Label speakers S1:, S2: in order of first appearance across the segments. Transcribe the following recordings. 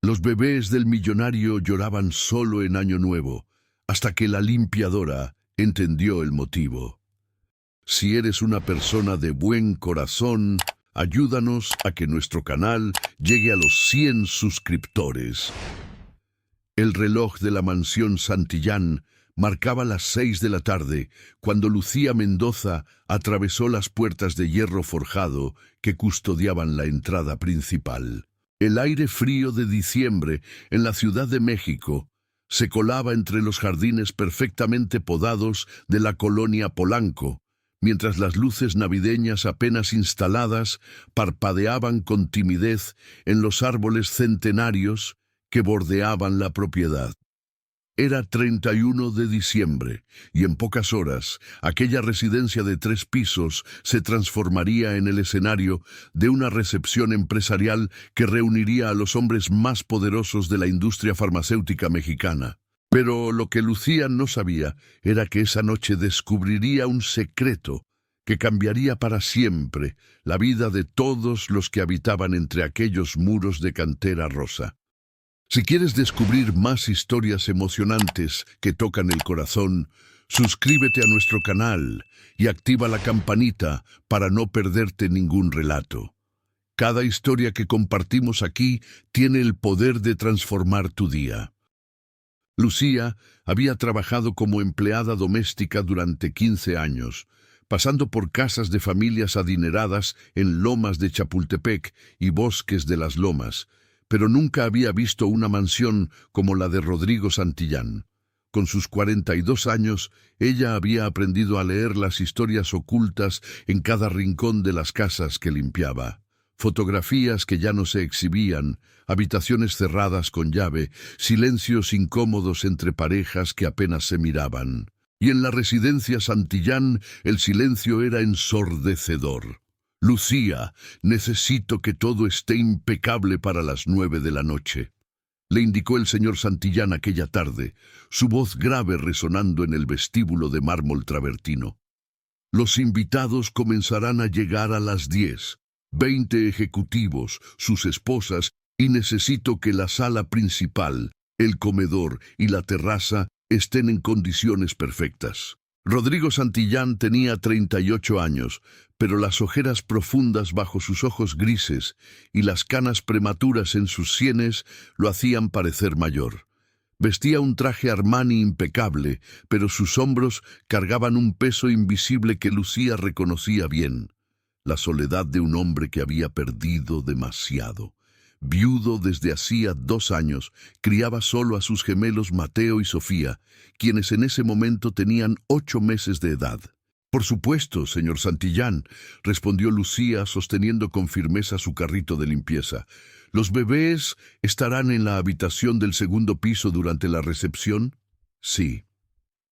S1: Los bebés del millonario lloraban solo en Año Nuevo, hasta que la limpiadora entendió el motivo. Si eres una persona de buen corazón, ayúdanos a que nuestro canal llegue a los 100 suscriptores. El reloj de la mansión Santillán marcaba las 6 de la tarde cuando Lucía Mendoza atravesó las puertas de hierro forjado que custodiaban la entrada principal. El aire frío de diciembre en la Ciudad de México se colaba entre los jardines perfectamente podados de la colonia Polanco, mientras las luces navideñas apenas instaladas parpadeaban con timidez en los árboles centenarios que bordeaban la propiedad. Era 31 de diciembre, y en pocas horas, aquella residencia de 3 pisos se transformaría en el escenario de una recepción empresarial que reuniría a los hombres más poderosos de la industria farmacéutica mexicana. Pero lo que Lucía no sabía era que esa noche descubriría un secreto que cambiaría para siempre la vida de todos los que habitaban entre aquellos muros de cantera rosa. Si quieres descubrir más historias emocionantes que tocan el corazón, suscríbete a nuestro canal y activa la campanita para no perderte ningún relato. Cada historia que compartimos aquí tiene el poder de transformar tu día. Lucía había trabajado como empleada doméstica durante 15 años, pasando por casas de familias adineradas en Lomas de Chapultepec y Bosques de las Lomas, pero nunca había visto una mansión como la de Rodrigo Santillán. Con sus 42 años, ella había aprendido a leer las historias ocultas en cada rincón de las casas que limpiaba. Fotografías que ya no se exhibían, habitaciones cerradas con llave, silencios incómodos entre parejas que apenas se miraban. Y en la residencia Santillán el silencio era ensordecedor. «Lucía, necesito que todo esté impecable para las 9 de la noche», le indicó el señor Santillán aquella tarde, su voz grave resonando en el vestíbulo de mármol travertino. «Los invitados comenzarán a llegar a las 10, 20 ejecutivos, sus esposas, y necesito que la sala principal, el comedor y la terraza estén en condiciones perfectas». Rodrigo Santillán tenía 38 años, pero las ojeras profundas bajo sus ojos grises y las canas prematuras en sus sienes lo hacían parecer mayor. Vestía un traje Armani impecable, pero sus hombros cargaban un peso invisible que Lucía reconocía bien: la soledad de un hombre que había perdido demasiado. Viudo desde hacía 2 años, criaba solo a sus gemelos Mateo y Sofía, quienes en ese momento tenían 8 meses de edad. «Por supuesto, señor Santillán», respondió Lucía sosteniendo con firmeza su carrito de limpieza. «¿Los bebés estarán en la habitación del segundo piso durante la recepción?» «Sí».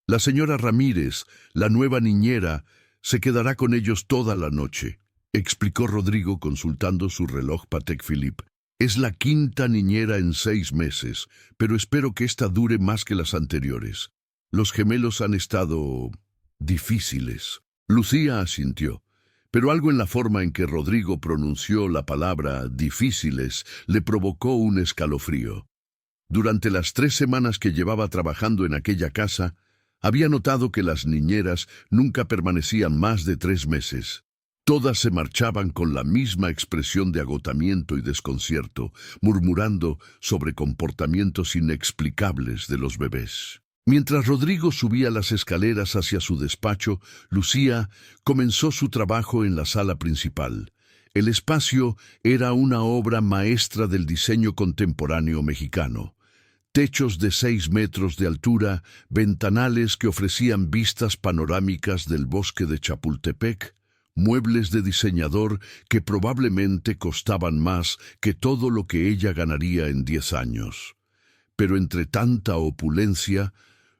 S1: «La señora Ramírez, la nueva niñera, se quedará con ellos toda la noche», explicó Rodrigo consultando su reloj Patek Philippe. «Es la 5ª niñera en 6 meses, pero espero que esta dure más que las anteriores. Los gemelos han estado difíciles». Lucía asintió, pero algo en la forma en que Rodrigo pronunció la palabra difíciles le provocó un escalofrío. Durante las 3 semanas que llevaba trabajando en aquella casa, había notado que las niñeras nunca permanecían más de 3 meses. Todas se marchaban con la misma expresión de agotamiento y desconcierto, murmurando sobre comportamientos inexplicables de los bebés. Mientras Rodrigo subía las escaleras hacia su despacho, Lucía comenzó su trabajo en la sala principal. El espacio era una obra maestra del diseño contemporáneo mexicano. Techos de 6 metros de altura, ventanales que ofrecían vistas panorámicas del bosque de Chapultepec, muebles de diseñador que probablemente costaban más que todo lo que ella ganaría en 10 años. Pero entre tanta opulencia,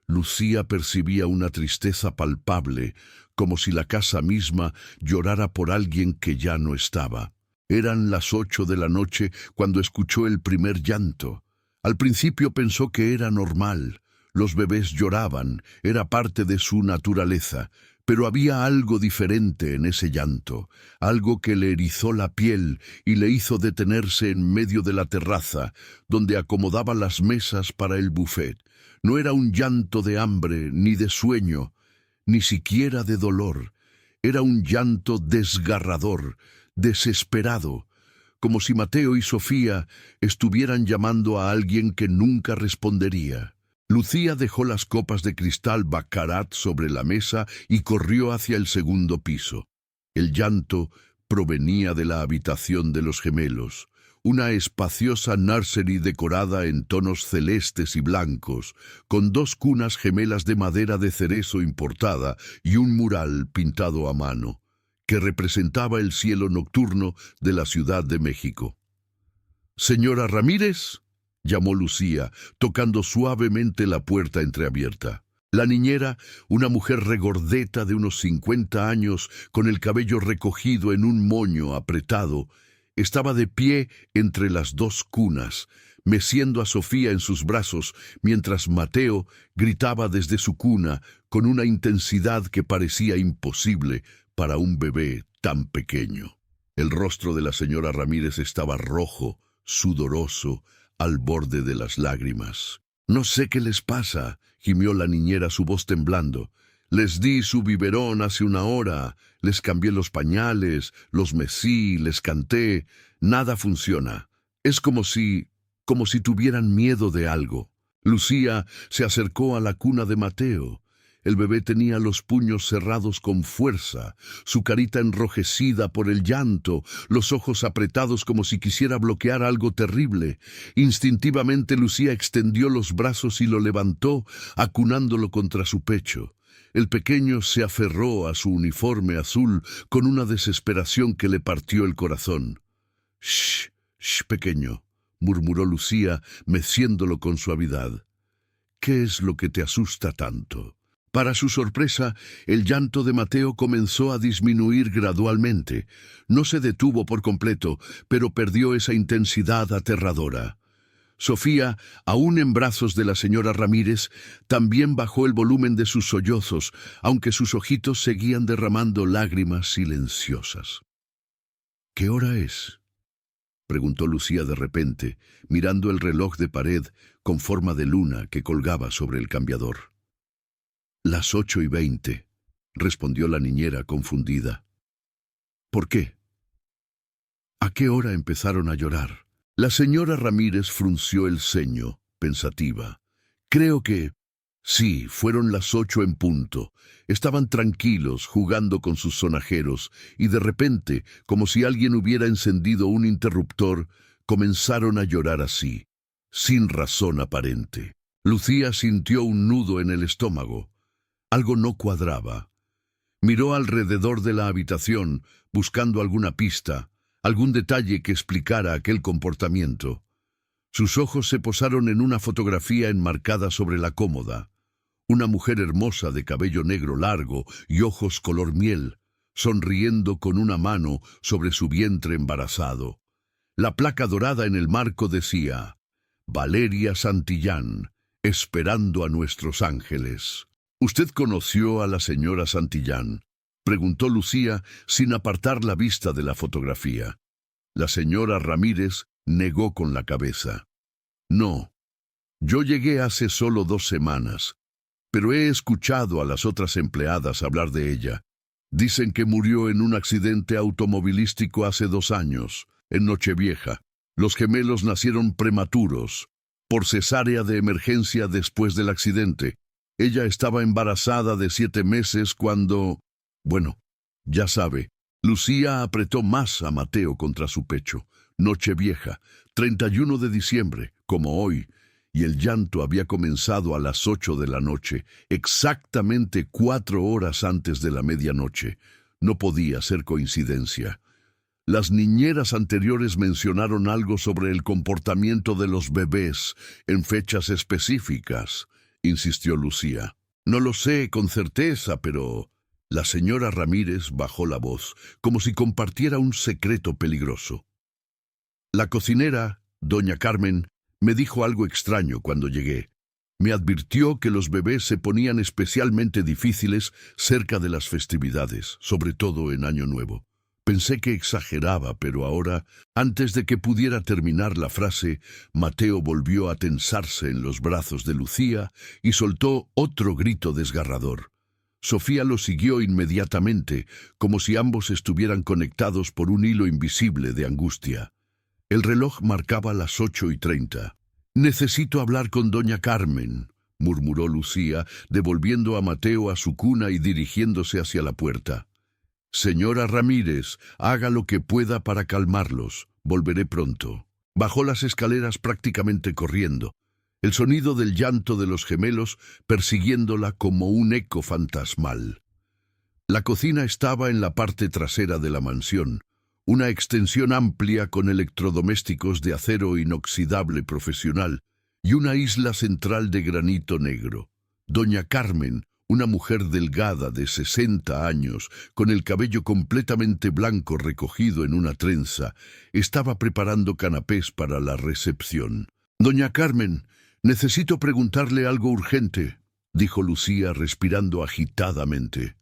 S1: Lucía percibía una tristeza palpable, como si la casa misma llorara por alguien que ya no estaba. Eran las 8 de la noche cuando escuchó el primer llanto. Al principio pensó que era normal. Los bebés lloraban, era parte de su naturaleza, Pero había algo diferente en ese llanto, algo que le erizó la piel y le hizo detenerse en medio de la terraza, donde acomodaba las mesas para el buffet. No era un llanto de hambre ni de sueño, ni siquiera de dolor. Era un llanto desgarrador, desesperado, como si Mateo y Sofía estuvieran llamando a alguien que nunca respondería. Lucía dejó las copas de cristal Baccarat sobre la mesa y corrió hacia el segundo piso. El llanto provenía de la habitación de los gemelos, una espaciosa nursery decorada en tonos celestes y blancos, con 2 cunas gemelas de madera de cerezo importada y un mural pintado a mano, que representaba el cielo nocturno de la Ciudad de México. «¿Señora Ramírez?», llamó Lucía, tocando suavemente la puerta entreabierta. La niñera, una mujer regordeta de unos 50 años, con el cabello recogido en un moño apretado, estaba de pie entre las 2 cunas, meciendo a Sofía en sus brazos, mientras Mateo gritaba desde su cuna con una intensidad que parecía imposible para un bebé tan pequeño. El rostro de la señora Ramírez estaba rojo, sudoroso, al borde de las lágrimas. «No sé qué les pasa», gimió la niñera, su voz temblando. «Les di su biberón hace una hora, les cambié los pañales, los mecí, les canté. Nada funciona. Es como si tuvieran miedo de algo». Lucía se acercó a la cuna de Mateo. El bebé tenía los puños cerrados con fuerza, su carita enrojecida por el llanto, los ojos apretados como si quisiera bloquear algo terrible. Instintivamente Lucía extendió los brazos y lo levantó, acunándolo contra su pecho. El pequeño se aferró a su uniforme azul con una desesperación que le partió el corazón. «Shh, shh, pequeño», murmuró Lucía, meciéndolo con suavidad. «¿Qué es lo que te asusta tanto?». Para su sorpresa, el llanto de Mateo comenzó a disminuir gradualmente. No se detuvo por completo, pero perdió esa intensidad aterradora. Sofía, aún en brazos de la señora Ramírez, también bajó el volumen de sus sollozos, aunque sus ojitos seguían derramando lágrimas silenciosas. «¿Qué hora es?», preguntó Lucía de repente, mirando el reloj de pared con forma de luna que colgaba sobre el cambiador. «Las 8:20», respondió la niñera confundida. «¿Por qué? ¿A qué hora empezaron a llorar?». La señora Ramírez frunció el ceño, pensativa. «Creo que... sí, fueron las 8 en punto. Estaban tranquilos, jugando con sus sonajeros, y de repente, como si alguien hubiera encendido un interruptor, comenzaron a llorar así, sin razón aparente». Lucía sintió un nudo en el estómago. Algo no cuadraba. Miró alrededor de la habitación, buscando alguna pista, algún detalle que explicara aquel comportamiento. Sus ojos se posaron en una fotografía enmarcada sobre la cómoda. Una mujer hermosa de cabello negro largo y ojos color miel, sonriendo con una mano sobre su vientre embarazado. La placa dorada en el marco decía: «Valeria Santillán, esperando a nuestros ángeles». «¿Usted conoció a la señora Santillán?», preguntó Lucía sin apartar la vista de la fotografía. La señora Ramírez negó con la cabeza. «No, yo llegué hace solo 2 semanas, pero he escuchado a las otras empleadas hablar de ella. Dicen que murió en un accidente automovilístico hace 2 años, en Nochevieja. Los gemelos nacieron prematuros, por cesárea de emergencia después del accidente. Ella estaba embarazada de 7 meses cuando... Bueno, ya sabe». Lucía apretó más a Mateo contra su pecho. Nochevieja, 31 de diciembre, como hoy, y el llanto había comenzado a las 8 de la noche, exactamente 4 horas antes de la medianoche. No podía ser coincidencia. Las niñeras anteriores mencionaron algo sobre el comportamiento de los bebés en fechas específicas, insistió Lucía. «No lo sé con certeza, pero...». La señora Ramírez bajó la voz, como si compartiera un secreto peligroso. «La cocinera, doña Carmen, me dijo algo extraño cuando llegué. Me advirtió que los bebés se ponían especialmente difíciles cerca de las festividades, sobre todo en Año Nuevo. Pensé que exageraba, pero ahora, antes de que pudiera terminar la frase, Mateo volvió a tensarse en los brazos de Lucía y soltó otro grito desgarrador. Sofía lo siguió inmediatamente, como si ambos estuvieran conectados por un hilo invisible de angustia. El reloj marcaba las 8:30. «Necesito hablar con doña Carmen», murmuró Lucía, devolviendo a Mateo a su cuna y dirigiéndose hacia la puerta. «Señora Ramírez, haga lo que pueda para calmarlos. Volveré pronto». Bajó las escaleras prácticamente corriendo, el sonido del llanto de los gemelos persiguiéndola como un eco fantasmal. La cocina estaba en la parte trasera de la mansión, una extensión amplia con electrodomésticos de acero inoxidable profesional y una isla central de granito negro. Doña Carmen, una mujer delgada de 60 años, con el cabello completamente blanco recogido en una trenza, estaba preparando canapés para la recepción. «Doña Carmen, necesito preguntarle algo urgente», dijo Lucía respirando agitadamente.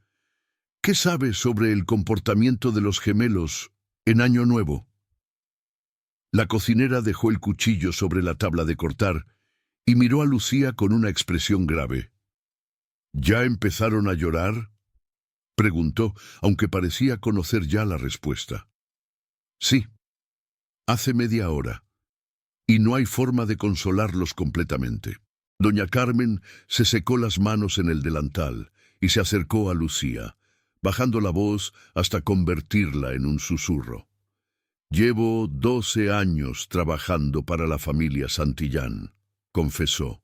S1: «¿Qué sabe sobre el comportamiento de los gemelos en Año Nuevo?» La cocinera dejó el cuchillo sobre la tabla de cortar y miró a Lucía con una expresión grave. «¿Ya empezaron a llorar?», preguntó, aunque parecía conocer ya la respuesta. «Sí, hace media hora, y no hay forma de consolarlos completamente». Doña Carmen se secó las manos en el delantal y se acercó a Lucía, bajando la voz hasta convertirla en un susurro. «Llevo 12 años trabajando para la familia Santillán», confesó.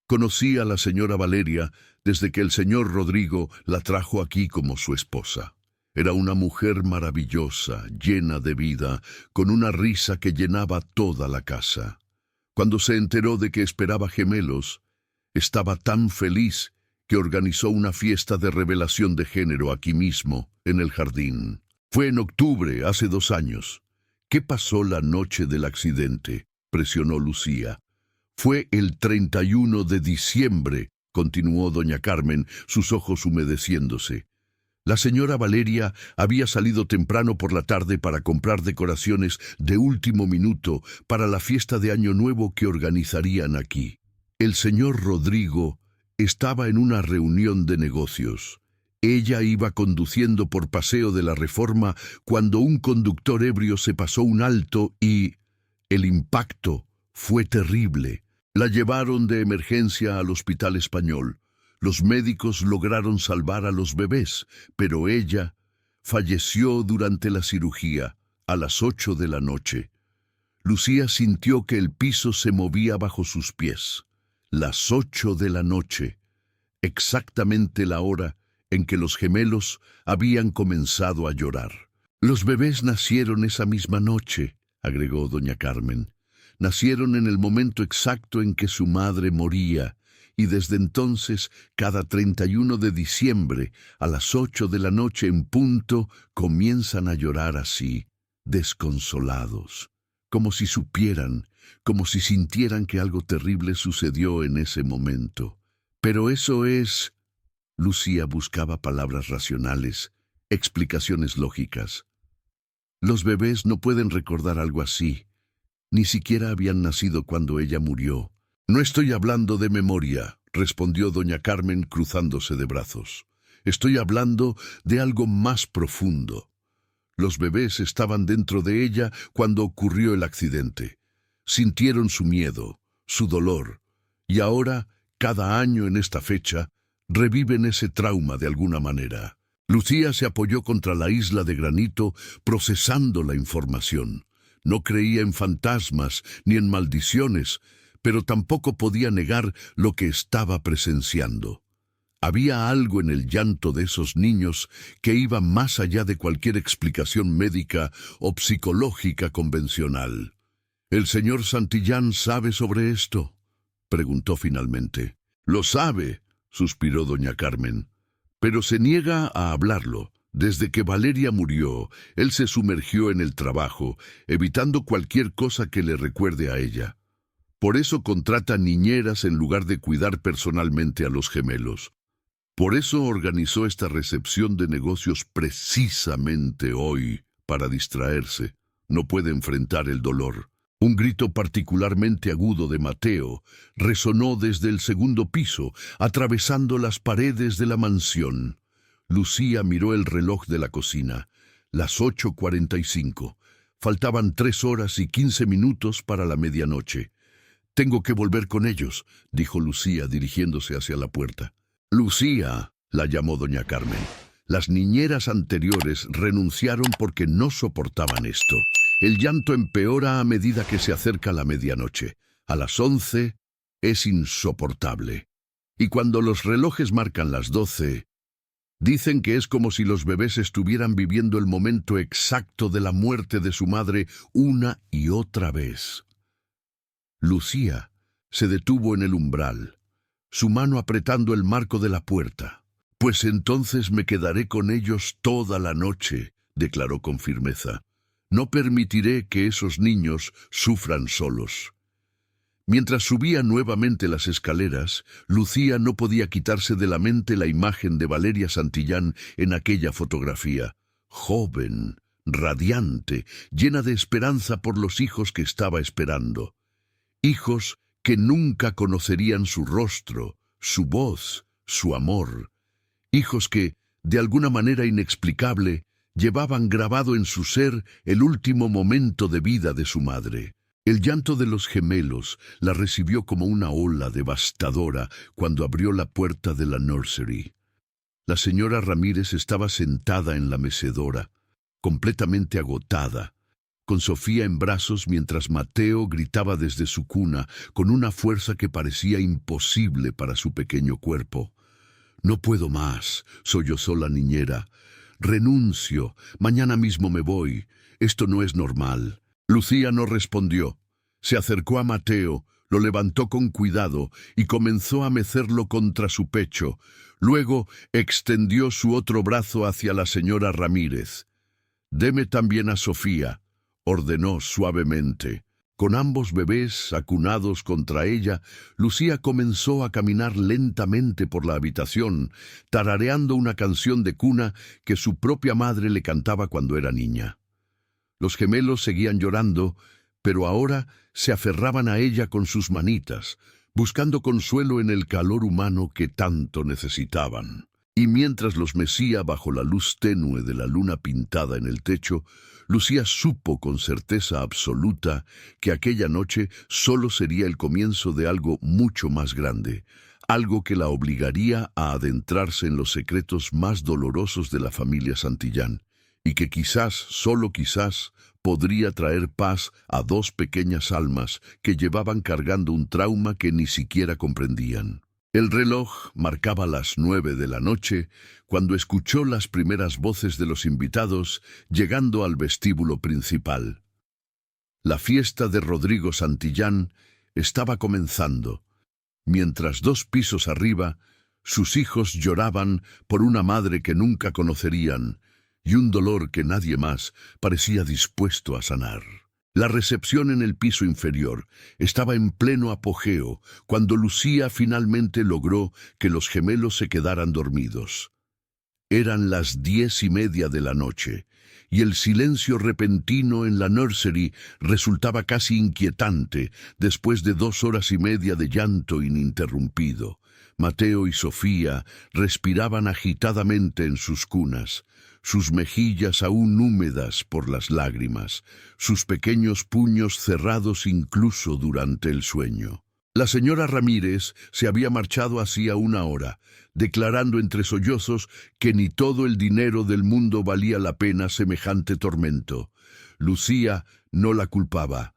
S1: «Conocí a la señora Valeria desde que el señor Rodrigo la trajo aquí como su esposa. Era una mujer maravillosa, llena de vida, con una risa que llenaba toda la casa. Cuando se enteró de que esperaba gemelos, estaba tan feliz que organizó una fiesta de revelación de género aquí mismo, en el jardín. Fue en octubre, hace 2 años. ¿Qué pasó la noche del accidente?», presionó Lucía. «Fue el 31 de diciembre», continuó doña Carmen, sus ojos humedeciéndose. «La señora Valeria había salido temprano por la tarde para comprar decoraciones de último minuto para la fiesta de Año Nuevo que organizarían aquí. El señor Rodrigo estaba en una reunión de negocios. Ella iba conduciendo por Paseo de la Reforma cuando un conductor ebrio se pasó un alto y el impacto fue terrible. La llevaron de emergencia al Hospital Español. Los médicos lograron salvar a los bebés, pero ella falleció durante la cirugía a las 8 de la noche. Lucía sintió que el piso se movía bajo sus pies. Las 8 de la noche, exactamente la hora en que los gemelos habían comenzado a llorar. «Los bebés nacieron esa misma noche», agregó doña Carmen. «Nacieron en el momento exacto en que su madre moría, y desde entonces, cada 31 de diciembre, a las 8 de la noche en punto, comienzan a llorar así, desconsolados, como si supieran, como si sintieran que algo terrible sucedió en ese momento. Pero eso es...». Lucía buscaba palabras racionales, explicaciones lógicas. «Los bebés no pueden recordar algo así. Ni siquiera habían nacido cuando ella murió». «No estoy hablando de memoria», respondió doña Carmen cruzándose de brazos. «Estoy hablando de algo más profundo. Los bebés estaban dentro de ella cuando ocurrió el accidente. Sintieron su miedo, su dolor, y ahora, cada año en esta fecha, reviven ese trauma de alguna manera». Lucía se apoyó contra la isla de granito, procesando la información. No creía en fantasmas ni en maldiciones, pero tampoco podía negar lo que estaba presenciando. Había algo en el llanto de esos niños que iba más allá de cualquier explicación médica o psicológica convencional. «¿El señor Santillán sabe sobre esto?», preguntó finalmente. «Lo sabe», suspiró doña Carmen, «pero se niega a hablarlo. Desde que Valeria murió, él se sumergió en el trabajo, evitando cualquier cosa que le recuerde a ella. Por eso contrata niñeras en lugar de cuidar personalmente a los gemelos. Por eso organizó esta recepción de negocios precisamente hoy, para distraerse. No puede enfrentar el dolor. Un grito particularmente agudo de Mateo resonó desde el segundo piso, atravesando las paredes de la mansión. Lucía miró el reloj de la cocina. Las 8:45. Faltaban 3 horas y 15 minutos para la medianoche. «Tengo que volver con ellos», dijo Lucía dirigiéndose hacia la puerta. «Lucía», la llamó doña Carmen. Las niñeras anteriores renunciaron porque no soportaban esto. El llanto empeora a medida que se acerca la medianoche. A las 11 es insoportable. Y cuando los relojes marcan las 12, dicen que es como si los bebés estuvieran viviendo el momento exacto de la muerte de su madre una y otra vez. Lucía se detuvo en el umbral, su mano apretando el marco de la puerta. «Pues entonces me quedaré con ellos toda la noche», declaró con firmeza. «No permitiré que esos niños sufran solos». Mientras subía nuevamente las escaleras, Lucía no podía quitarse de la mente la imagen de Valeria Santillán en aquella fotografía. Joven, radiante, llena de esperanza por los hijos que estaba esperando. Hijos que nunca conocerían su rostro, su voz, su amor. Hijos que, de alguna manera inexplicable, llevaban grabado en su ser el último momento de vida de su madre. El llanto de los gemelos la recibió como una ola devastadora cuando abrió la puerta de la nursery. La señora Ramírez estaba sentada en la mecedora, completamente agotada, con Sofía en brazos mientras Mateo gritaba desde su cuna con una fuerza que parecía imposible para su pequeño cuerpo. «No puedo más», sollozó la niñera. «Renuncio, mañana mismo me voy. Esto no es normal». Lucía no respondió. Se acercó a Mateo, lo levantó con cuidado y comenzó a mecerlo contra su pecho. Luego extendió su otro brazo hacia la señora Ramírez. «Deme también a Sofía», ordenó suavemente. Con ambos bebés acunados contra ella, Lucía comenzó a caminar lentamente por la habitación, tarareando una canción de cuna que su propia madre le cantaba cuando era niña. Los gemelos seguían llorando, pero ahora se aferraban a ella con sus manitas, buscando consuelo en el calor humano que tanto necesitaban. Y mientras los mecía bajo la luz tenue de la luna pintada en el techo, Lucía supo con certeza absoluta que aquella noche solo sería el comienzo de algo mucho más grande, algo que la obligaría a adentrarse en los secretos más dolorosos de la familia Santillán, y que quizás, solo quizás, podría traer paz a 2 pequeñas almas que llevaban cargando un trauma que ni siquiera comprendían. El reloj marcaba las 9 de la noche cuando escuchó las primeras voces de los invitados llegando al vestíbulo principal. La fiesta de Rodrigo Santillán estaba comenzando. Mientras 2 pisos arriba, sus hijos lloraban por una madre que nunca conocerían y un dolor que nadie más parecía dispuesto a sanar. La recepción en el piso inferior estaba en pleno apogeo cuando Lucía finalmente logró que los gemelos se quedaran dormidos. Eran las 10:30 de la noche, y el silencio repentino en la nursery resultaba casi inquietante después de 2 horas y media de llanto ininterrumpido. Mateo y Sofía respiraban agitadamente en sus cunas, sus mejillas aún húmedas por las lágrimas, sus pequeños puños cerrados incluso durante el sueño. La señora Ramírez se había marchado hacía 1 hora, declarando entre sollozos que ni todo el dinero del mundo valía la pena semejante tormento. Lucía no la culpaba.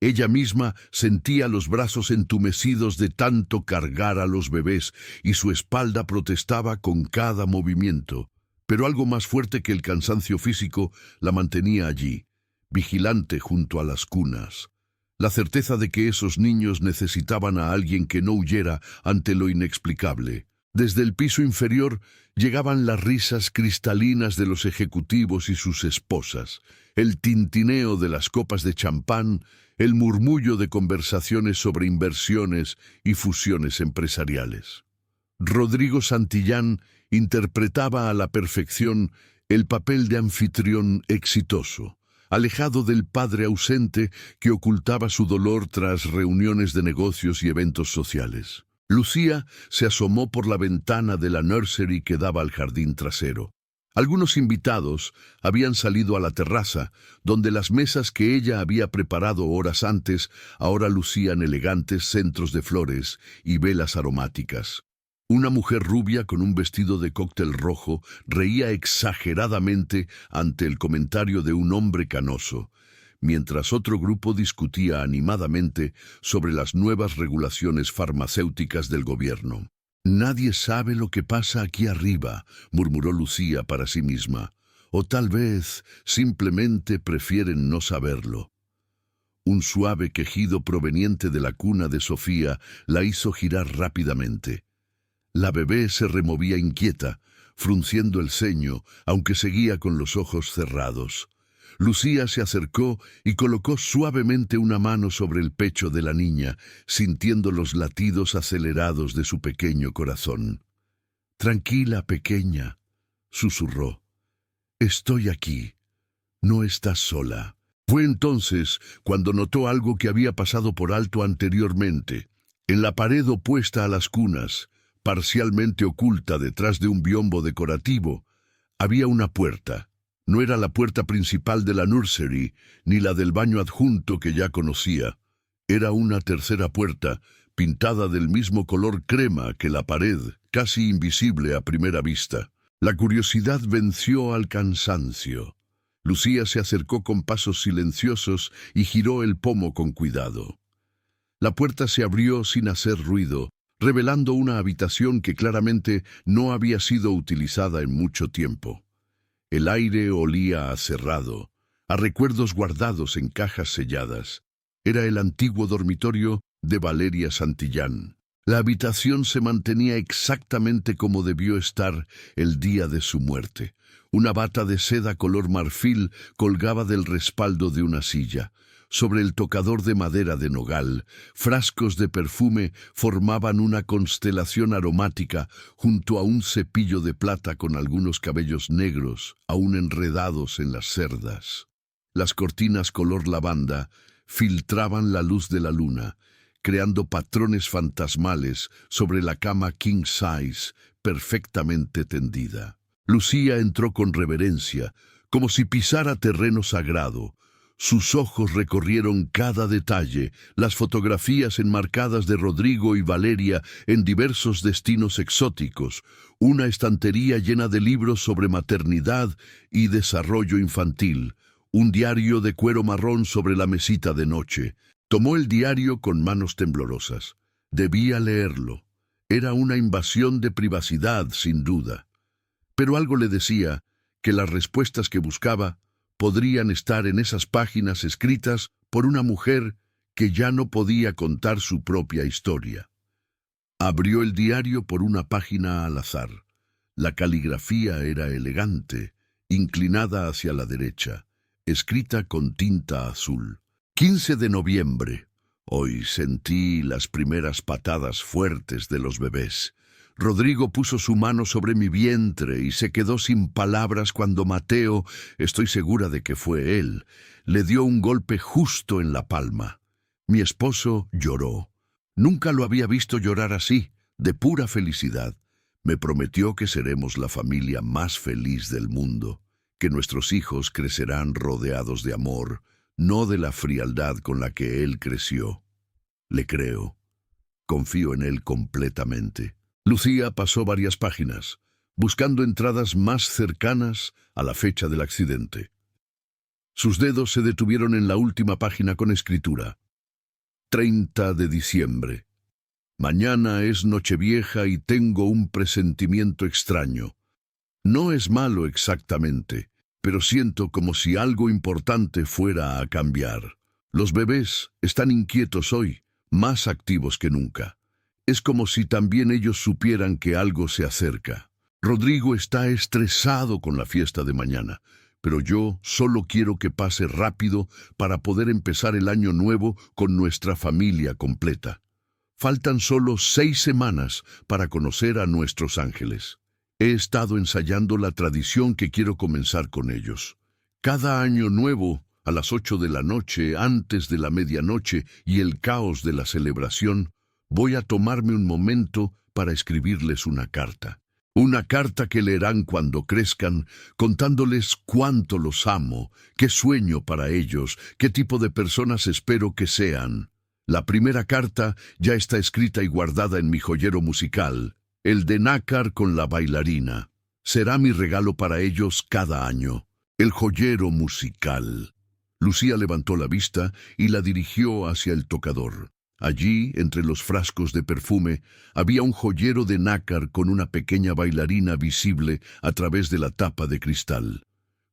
S1: Ella misma sentía los brazos entumecidos de tanto cargar a los bebés y su espalda protestaba con cada movimiento. Pero algo más fuerte que el cansancio físico la mantenía allí, vigilante junto a las cunas. La certeza de que esos niños necesitaban a alguien que no huyera ante lo inexplicable. Desde el piso inferior llegaban las risas cristalinas de los ejecutivos y sus esposas, el tintineo de las copas de champán, el murmullo de conversaciones sobre inversiones y fusiones empresariales. Rodrigo Santillán interpretaba a la perfección el papel de anfitrión exitoso, alejado del padre ausente que ocultaba su dolor tras reuniones de negocios y eventos sociales. Lucía se asomó por la ventana de la nursery que daba al jardín trasero. Algunos invitados habían salido a la terraza, donde las mesas que ella había preparado horas antes ahora lucían elegantes centros de flores y velas aromáticas. Una mujer rubia con un vestido de cóctel rojo reía exageradamente ante el comentario de un hombre canoso, mientras otro grupo discutía animadamente sobre las nuevas regulaciones farmacéuticas del gobierno. «Nadie sabe lo que pasa aquí arriba», murmuró Lucía para sí misma, «o tal vez simplemente prefieren no saberlo». Un suave quejido proveniente de la cuna de Sofía la hizo girar rápidamente. La bebé se removía inquieta, frunciendo el ceño, aunque seguía con los ojos cerrados. Lucía se acercó y colocó suavemente una mano sobre el pecho de la niña, sintiendo los latidos acelerados de su pequeño corazón. «Tranquila, pequeña», susurró. «Estoy aquí. No estás sola». Fue entonces cuando notó algo que había pasado por alto anteriormente. En la pared opuesta a las cunas, parcialmente oculta detrás de un biombo decorativo, había una puerta. No era la puerta principal de la nursery, ni la del baño adjunto que ya conocía. Era una tercera puerta, pintada del mismo color crema que la pared, casi invisible a primera vista. La curiosidad venció al cansancio. Lucía se acercó con pasos silenciosos y giró el pomo con cuidado. La puerta se abrió sin hacer ruido, revelando una habitación que claramente no había sido utilizada en mucho tiempo. El aire olía a cerrado, a recuerdos guardados en cajas selladas. Era el antiguo dormitorio de Valeria Santillán. La habitación se mantenía exactamente como debió estar el día de su muerte. Una bata de seda color marfil colgaba del respaldo de una silla. Sobre el tocador de madera de nogal, frascos de perfume formaban una constelación aromática junto a un cepillo de plata con algunos cabellos negros, aún enredados en las cerdas. Las cortinas color lavanda filtraban la luz de la luna, creando patrones fantasmales sobre la cama king size, perfectamente tendida. Lucía entró con reverencia, como si pisara terreno sagrado. Sus ojos recorrieron cada detalle, las fotografías enmarcadas de Rodrigo y Valeria en diversos destinos exóticos, una estantería llena de libros sobre maternidad y desarrollo infantil, un diario de cuero marrón sobre la mesita de noche. Tomó el diario con manos temblorosas. Debía leerlo. Era una invasión de privacidad, sin duda. Pero algo le decía que las respuestas que buscaba podrían estar en esas páginas escritas por una mujer que ya no podía contar su propia historia. Abrió el diario por una página al azar. La caligrafía era elegante, inclinada hacia la derecha, escrita con tinta azul. 15 de noviembre. Hoy sentí las primeras patadas fuertes de los bebés. Rodrigo puso su mano sobre mi vientre y se quedó sin palabras cuando Mateo, estoy segura de que fue él, le dio un golpe justo en la palma. Mi esposo lloró. Nunca lo había visto llorar así, de pura felicidad. Me prometió que seremos la familia más feliz del mundo, que nuestros hijos crecerán rodeados de amor, no de la frialdad con la que él creció. Le creo. Confío en él completamente. Lucía pasó varias páginas, buscando entradas más cercanas a la fecha del accidente. Sus dedos se detuvieron en la última página con escritura. 30 de diciembre. Mañana es Nochevieja y tengo un presentimiento extraño. No es malo exactamente, pero siento como si algo importante fuera a cambiar. Los bebés están inquietos hoy, más activos que nunca. Es como si también ellos supieran que algo se acerca. Rodrigo está estresado con la fiesta de mañana, pero yo solo quiero que pase rápido para poder empezar el año nuevo con nuestra familia completa. Faltan solo 6 semanas para conocer a nuestros ángeles. He estado ensayando la tradición que quiero comenzar con ellos. Cada año nuevo, a las 8 de la noche, antes de la medianoche y el caos de la celebración, voy a tomarme un momento para escribirles una carta. Una carta que leerán cuando crezcan, contándoles cuánto los amo, qué sueño para ellos, qué tipo de personas espero que sean. La primera carta ya está escrita y guardada en mi joyero musical, el de nácar con la bailarina. Será mi regalo para ellos cada año. El joyero musical. Lucía levantó la vista y la dirigió hacia el tocador. Allí, entre los frascos de perfume, había un joyero de nácar con una pequeña bailarina visible a través de la tapa de cristal.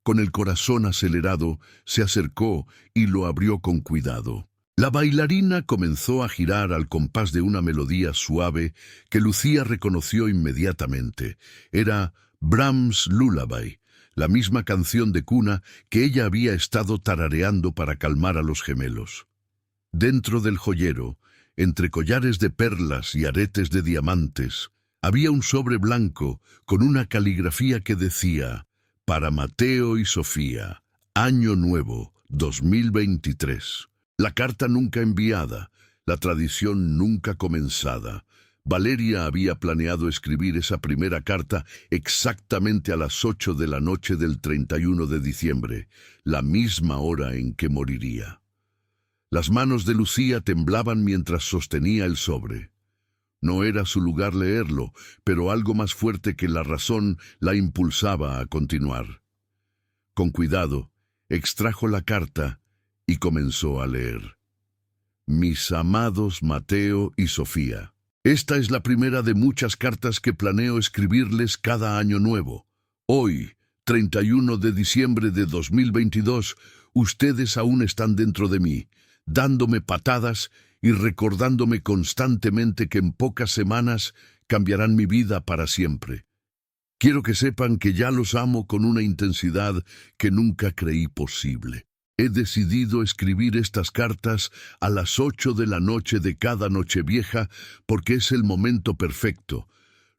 S1: Con el corazón acelerado, se acercó y lo abrió con cuidado. La bailarina comenzó a girar al compás de una melodía suave que Lucía reconoció inmediatamente. Era Brahms' Lullaby, la misma canción de cuna que ella había estado tarareando para calmar a los gemelos. Dentro del joyero, entre collares de perlas y aretes de diamantes, había un sobre blanco con una caligrafía que decía: «Para Mateo y Sofía, Año Nuevo, 2023». La carta nunca enviada, la tradición nunca comenzada. Valeria había planeado escribir esa primera carta exactamente a las 8 de la noche del 31 de diciembre, la misma hora en que moriría. Las manos de Lucía temblaban mientras sostenía el sobre. No era su lugar leerlo, pero algo más fuerte que la razón la impulsaba a continuar. Con cuidado, extrajo la carta y comenzó a leer. Mis amados Mateo y Sofía, esta es la primera de muchas cartas que planeo escribirles cada año nuevo. Hoy, 31 de diciembre de 2022, ustedes aún están dentro de mí, dándome patadas y recordándome constantemente que en pocas semanas cambiarán mi vida para siempre. Quiero que sepan que ya los amo con una intensidad que nunca creí posible. He decidido escribir estas cartas a las 8 de la noche de cada Nochevieja porque es el momento perfecto,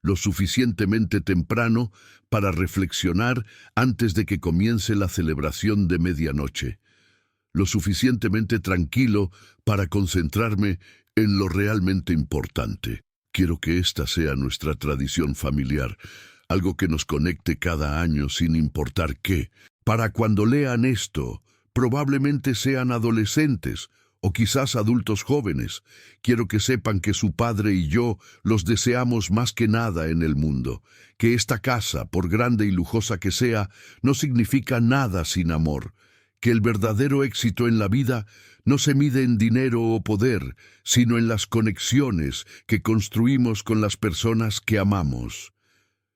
S1: lo suficientemente temprano para reflexionar antes de que comience la celebración de medianoche, lo suficientemente tranquilo para concentrarme en lo realmente importante. Quiero que esta sea nuestra tradición familiar, algo que nos conecte cada año sin importar qué. Para cuando lean esto, probablemente sean adolescentes o quizás adultos jóvenes. Quiero que sepan que su padre y yo los deseamos más que nada en el mundo, que esta casa, por grande y lujosa que sea, no significa nada sin amor, que el verdadero éxito en la vida no se mide en dinero o poder, sino en las conexiones que construimos con las personas que amamos.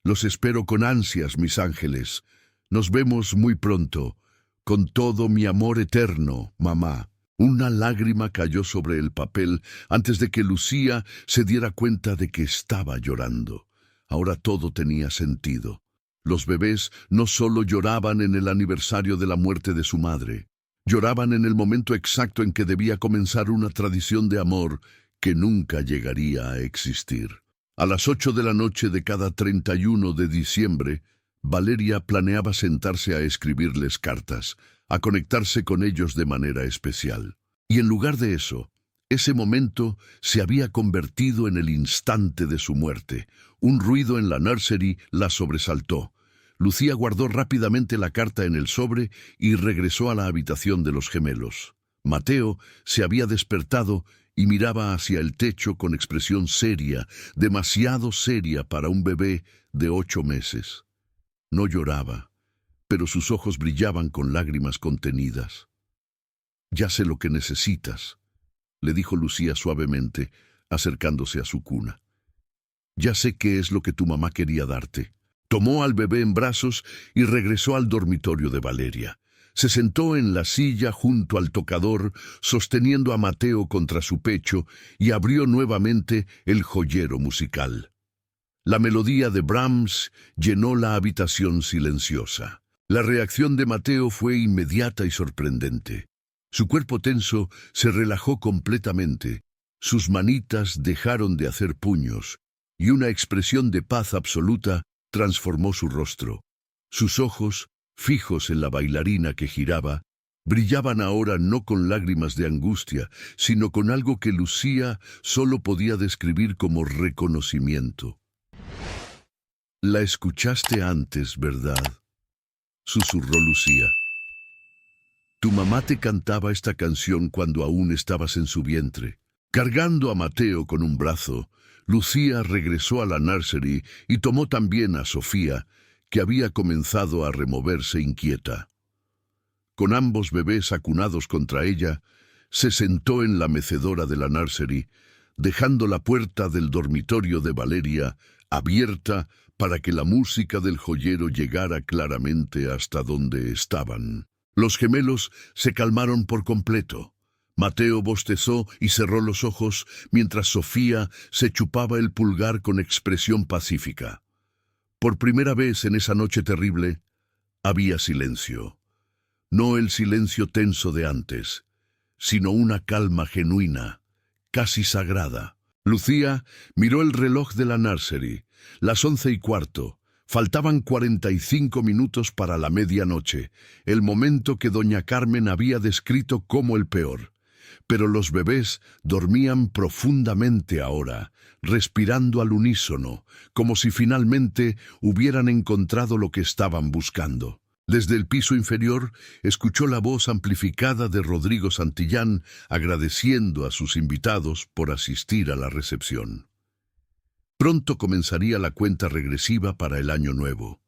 S1: Los espero con ansias, mis ángeles. Nos vemos muy pronto. Con todo mi amor eterno, mamá. Una lágrima cayó sobre el papel antes de que Lucía se diera cuenta de que estaba llorando. Ahora todo tenía sentido. Los bebés no solo lloraban en el aniversario de la muerte de su madre, lloraban en el momento exacto en que debía comenzar una tradición de amor que nunca llegaría a existir. A las 8 de la noche de cada 31 de diciembre, Valeria planeaba sentarse a escribirles cartas, a conectarse con ellos de manera especial. Y en lugar de eso, ese momento se había convertido en el instante de su muerte. Un ruido en la nursery la sobresaltó. Lucía guardó rápidamente la carta en el sobre y regresó a la habitación de los gemelos. Mateo se había despertado y miraba hacia el techo con expresión seria, demasiado seria para un bebé de 8 meses. No lloraba, pero sus ojos brillaban con lágrimas contenidas. «Ya sé lo que necesitas», le dijo Lucía suavemente, acercándose a su cuna. «Ya sé qué es lo que tu mamá quería darte». Tomó al bebé en brazos y regresó al dormitorio de Valeria. Se sentó en la silla junto al tocador, sosteniendo a Mateo contra su pecho, y abrió nuevamente el joyero musical. La melodía de Brahms llenó la habitación silenciosa. La reacción de Mateo fue inmediata y sorprendente. Su cuerpo tenso se relajó completamente, sus manitas dejaron de hacer puños, y una expresión de paz absoluta transformó su rostro. Sus ojos, fijos en la bailarina que giraba, brillaban ahora no con lágrimas de angustia, sino con algo que Lucía solo podía describir como reconocimiento. «La escuchaste antes, ¿verdad?», susurró Lucía. «Tu mamá te cantaba esta canción cuando aún estabas en su vientre». Cargando a Mateo con un brazo, Lucía regresó a la nursery y tomó también a Sofía, que había comenzado a removerse inquieta. Con ambos bebés acunados contra ella, se sentó en la mecedora de la nursery, dejando la puerta del dormitorio de Valeria abierta para que la música del joyero llegara claramente hasta donde estaban. Los gemelos se calmaron por completo. Mateo bostezó y cerró los ojos, mientras Sofía se chupaba el pulgar con expresión pacífica. Por primera vez en esa noche terrible, había silencio. No el silencio tenso de antes, sino una calma genuina, casi sagrada. Lucía miró el reloj de la nursery, las 11:15. Faltaban 45 minutos para la medianoche, el momento que doña Carmen había descrito como el peor. Pero los bebés dormían profundamente ahora, respirando al unísono, como si finalmente hubieran encontrado lo que estaban buscando. Desde el piso inferior, escuchó la voz amplificada de Rodrigo Santillán agradeciendo a sus invitados por asistir a la recepción. Pronto comenzaría la cuenta regresiva para el año nuevo.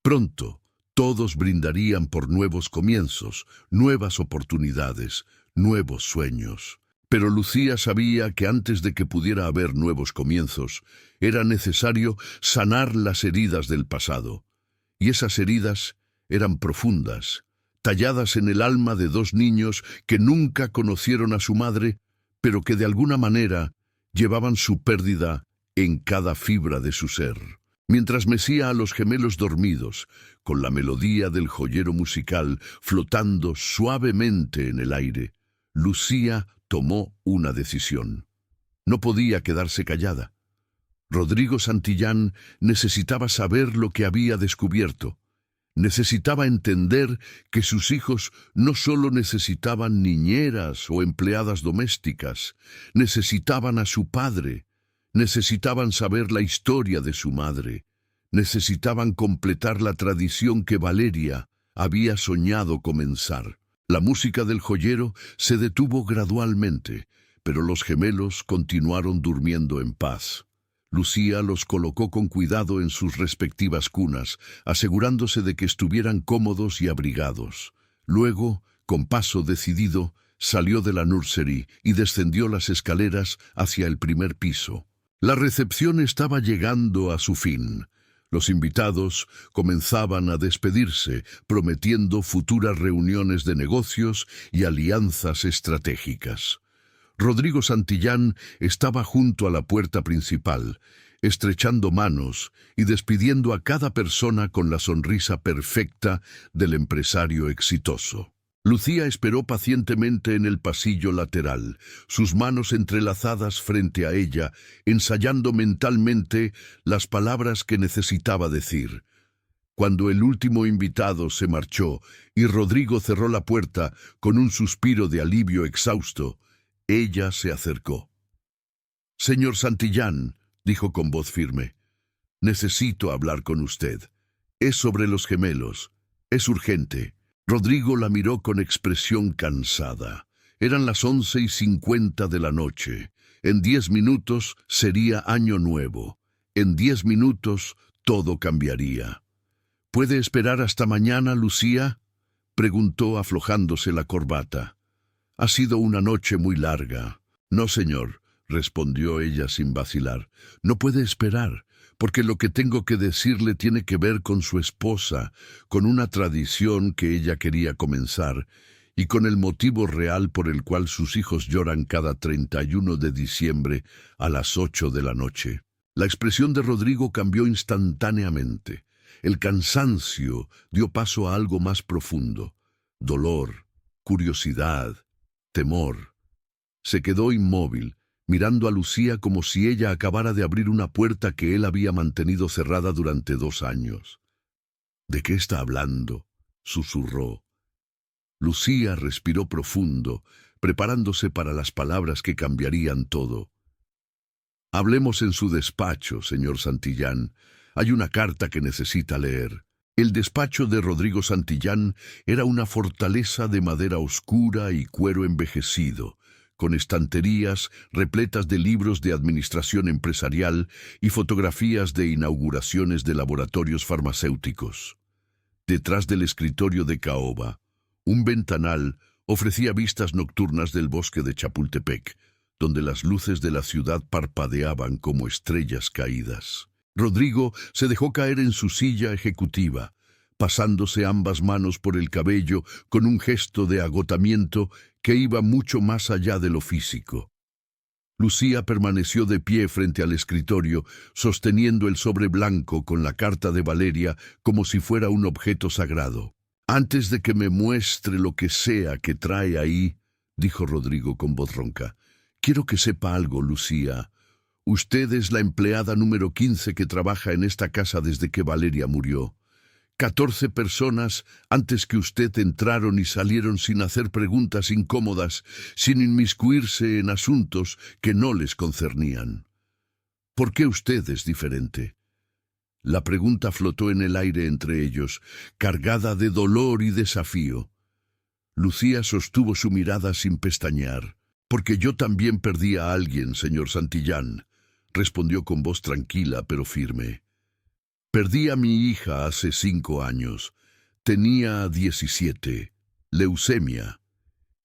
S1: Pronto, todos brindarían por nuevos comienzos, nuevas oportunidades, nuevos sueños. Pero Lucía sabía que antes de que pudiera haber nuevos comienzos, era necesario sanar las heridas del pasado. Y esas heridas eran profundas, talladas en el alma de dos niños que nunca conocieron a su madre, pero que de alguna manera llevaban su pérdida en cada fibra de su ser. Mientras mecía a los gemelos dormidos, con la melodía del joyero musical flotando suavemente en el aire, Lucía tomó una decisión. No podía quedarse callada. Rodrigo Santillán necesitaba saber lo que había descubierto. Necesitaba entender que sus hijos no solo necesitaban niñeras o empleadas domésticas, necesitaban a su padre, necesitaban saber la historia de su madre, necesitaban completar la tradición que Valeria había soñado comenzar. La música del joyero se detuvo gradualmente, pero los gemelos continuaron durmiendo en paz. Lucía los colocó con cuidado en sus respectivas cunas, asegurándose de que estuvieran cómodos y abrigados. Luego, con paso decidido, salió de la nursery y descendió las escaleras hacia el primer piso. La recepción estaba llegando a su fin. Los invitados comenzaban a despedirse, prometiendo futuras reuniones de negocios y alianzas estratégicas. Rodrigo Santillán estaba junto a la puerta principal, estrechando manos y despidiendo a cada persona con la sonrisa perfecta del empresario exitoso. Lucía esperó pacientemente en el pasillo lateral, sus manos entrelazadas frente a ella, ensayando mentalmente las palabras que necesitaba decir. Cuando el último invitado se marchó y Rodrigo cerró la puerta con un suspiro de alivio exhausto, ella se acercó. «Señor Santillán», dijo con voz firme, «necesito hablar con usted. Es sobre los gemelos. Es urgente». Rodrigo la miró con expresión cansada. Eran las 11:50 de la noche. En 10 minutos sería año nuevo. En 10 minutos todo cambiaría. «¿Puede esperar hasta mañana, Lucía?», preguntó aflojándose la corbata. «Ha sido una noche muy larga». «No, señor», respondió ella sin vacilar. «No puede esperar, porque lo que tengo que decirle tiene que ver con su esposa, con una tradición que ella quería comenzar, y con el motivo real por el cual sus hijos lloran cada 31 de diciembre a las 8 de la noche». La expresión de Rodrigo cambió instantáneamente. El cansancio dio paso a algo más profundo: dolor, curiosidad, temor. Se quedó inmóvil, mirando a Lucía como si ella acabara de abrir una puerta que él había mantenido cerrada durante 2 años. «¿De qué está hablando?», susurró. Lucía respiró profundo, preparándose para las palabras que cambiarían todo. «Hablemos en su despacho, señor Santillán. Hay una carta que necesita leer». El despacho de Rodrigo Santillán era una fortaleza de madera oscura y cuero envejecido, con estanterías repletas de libros de administración empresarial y fotografías de inauguraciones de laboratorios farmacéuticos. Detrás del escritorio de caoba, un ventanal ofrecía vistas nocturnas del bosque de Chapultepec, donde las luces de la ciudad parpadeaban como estrellas caídas. Rodrigo se dejó caer en su silla ejecutiva, pasándose ambas manos por el cabello con un gesto de agotamiento que iba mucho más allá de lo físico. Lucía permaneció de pie frente al escritorio, sosteniendo el sobre blanco con la carta de Valeria como si fuera un objeto sagrado. «Antes de que me muestre lo que sea que trae ahí», dijo Rodrigo con voz ronca, «quiero que sepa algo, Lucía. Usted es la empleada número 15 que trabaja en esta casa desde que Valeria murió. 14 personas antes que usted entraron y salieron sin hacer preguntas incómodas, sin inmiscuirse en asuntos que no les concernían. ¿Por qué usted es diferente?». La pregunta flotó en el aire entre ellos, cargada de dolor y desafío. Lucía sostuvo su mirada sin pestañear. «Porque yo también perdí a alguien, señor Santillán», respondió con voz tranquila pero firme. «Perdí a mi hija hace 5 años. Tenía 17, leucemia.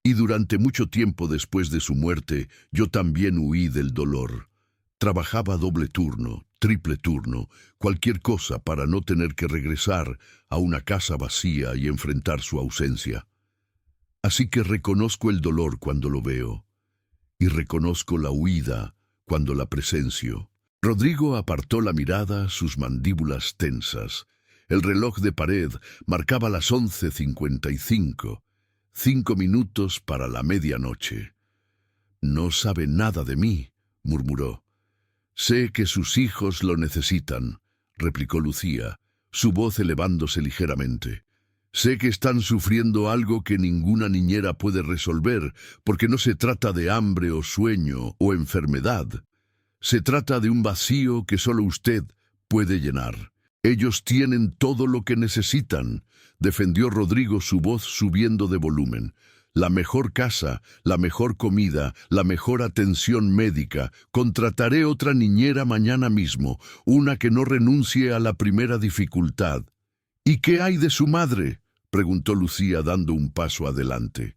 S1: Y durante mucho tiempo después de su muerte, yo también huí del dolor. Trabajaba doble turno, triple turno, cualquier cosa para no tener que regresar a una casa vacía y enfrentar su ausencia. Así que reconozco el dolor cuando lo veo, y reconozco la huida cuando la presencio». Rodrigo apartó la mirada, sus mandíbulas tensas. El reloj de pared marcaba las 11:55, 5 minutos para la medianoche. «No sabe nada de mí», murmuró. «Sé que sus hijos lo necesitan», replicó Lucía, su voz elevándose ligeramente. «Sé que están sufriendo algo que ninguna niñera puede resolver, porque no se trata de hambre o sueño o enfermedad. Se trata de un vacío que solo usted puede llenar. Ellos tienen todo lo que necesitan», defendió Rodrigo, su voz subiendo de volumen. «La mejor casa, la mejor comida, la mejor atención médica. Contrataré otra niñera mañana mismo, una que no renuncie a la primera dificultad». «¿Y qué hay de su madre?», preguntó Lucía dando un paso adelante.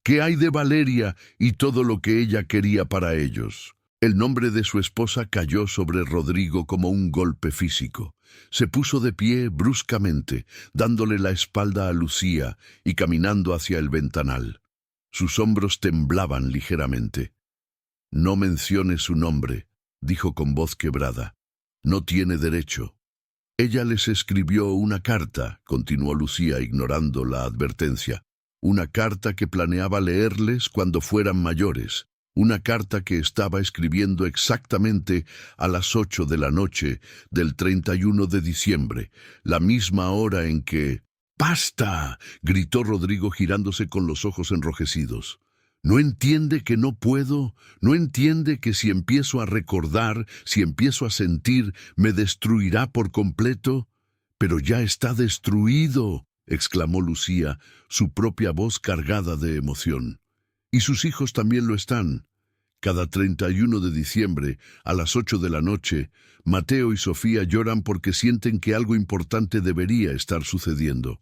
S1: «¿Qué hay de Valeria y todo lo que ella quería para ellos?». El nombre de su esposa cayó sobre Rodrigo como un golpe físico. Se puso de pie bruscamente, dándole la espalda a Lucía y caminando hacia el ventanal. Sus hombros temblaban ligeramente. «No mencione su nombre», dijo con voz quebrada. «No tiene derecho». «Ella les escribió una carta», continuó Lucía ignorando la advertencia. «Una carta que planeaba leerles cuando fueran mayores. Una carta que estaba escribiendo exactamente a las 8 de la noche del 31 de diciembre, la misma hora en que...». «¡Basta!», gritó Rodrigo girándose con los ojos enrojecidos. «¿No entiende que no puedo? ¿No entiende que si empiezo a recordar, si empiezo a sentir, me destruirá por completo? Pero ya está destruido», exclamó Lucía, su propia voz cargada de emoción. «Y sus hijos también lo están. Cada 31 de diciembre, a las 8 de la noche, Mateo y Sofía lloran porque sienten que algo importante debería estar sucediendo.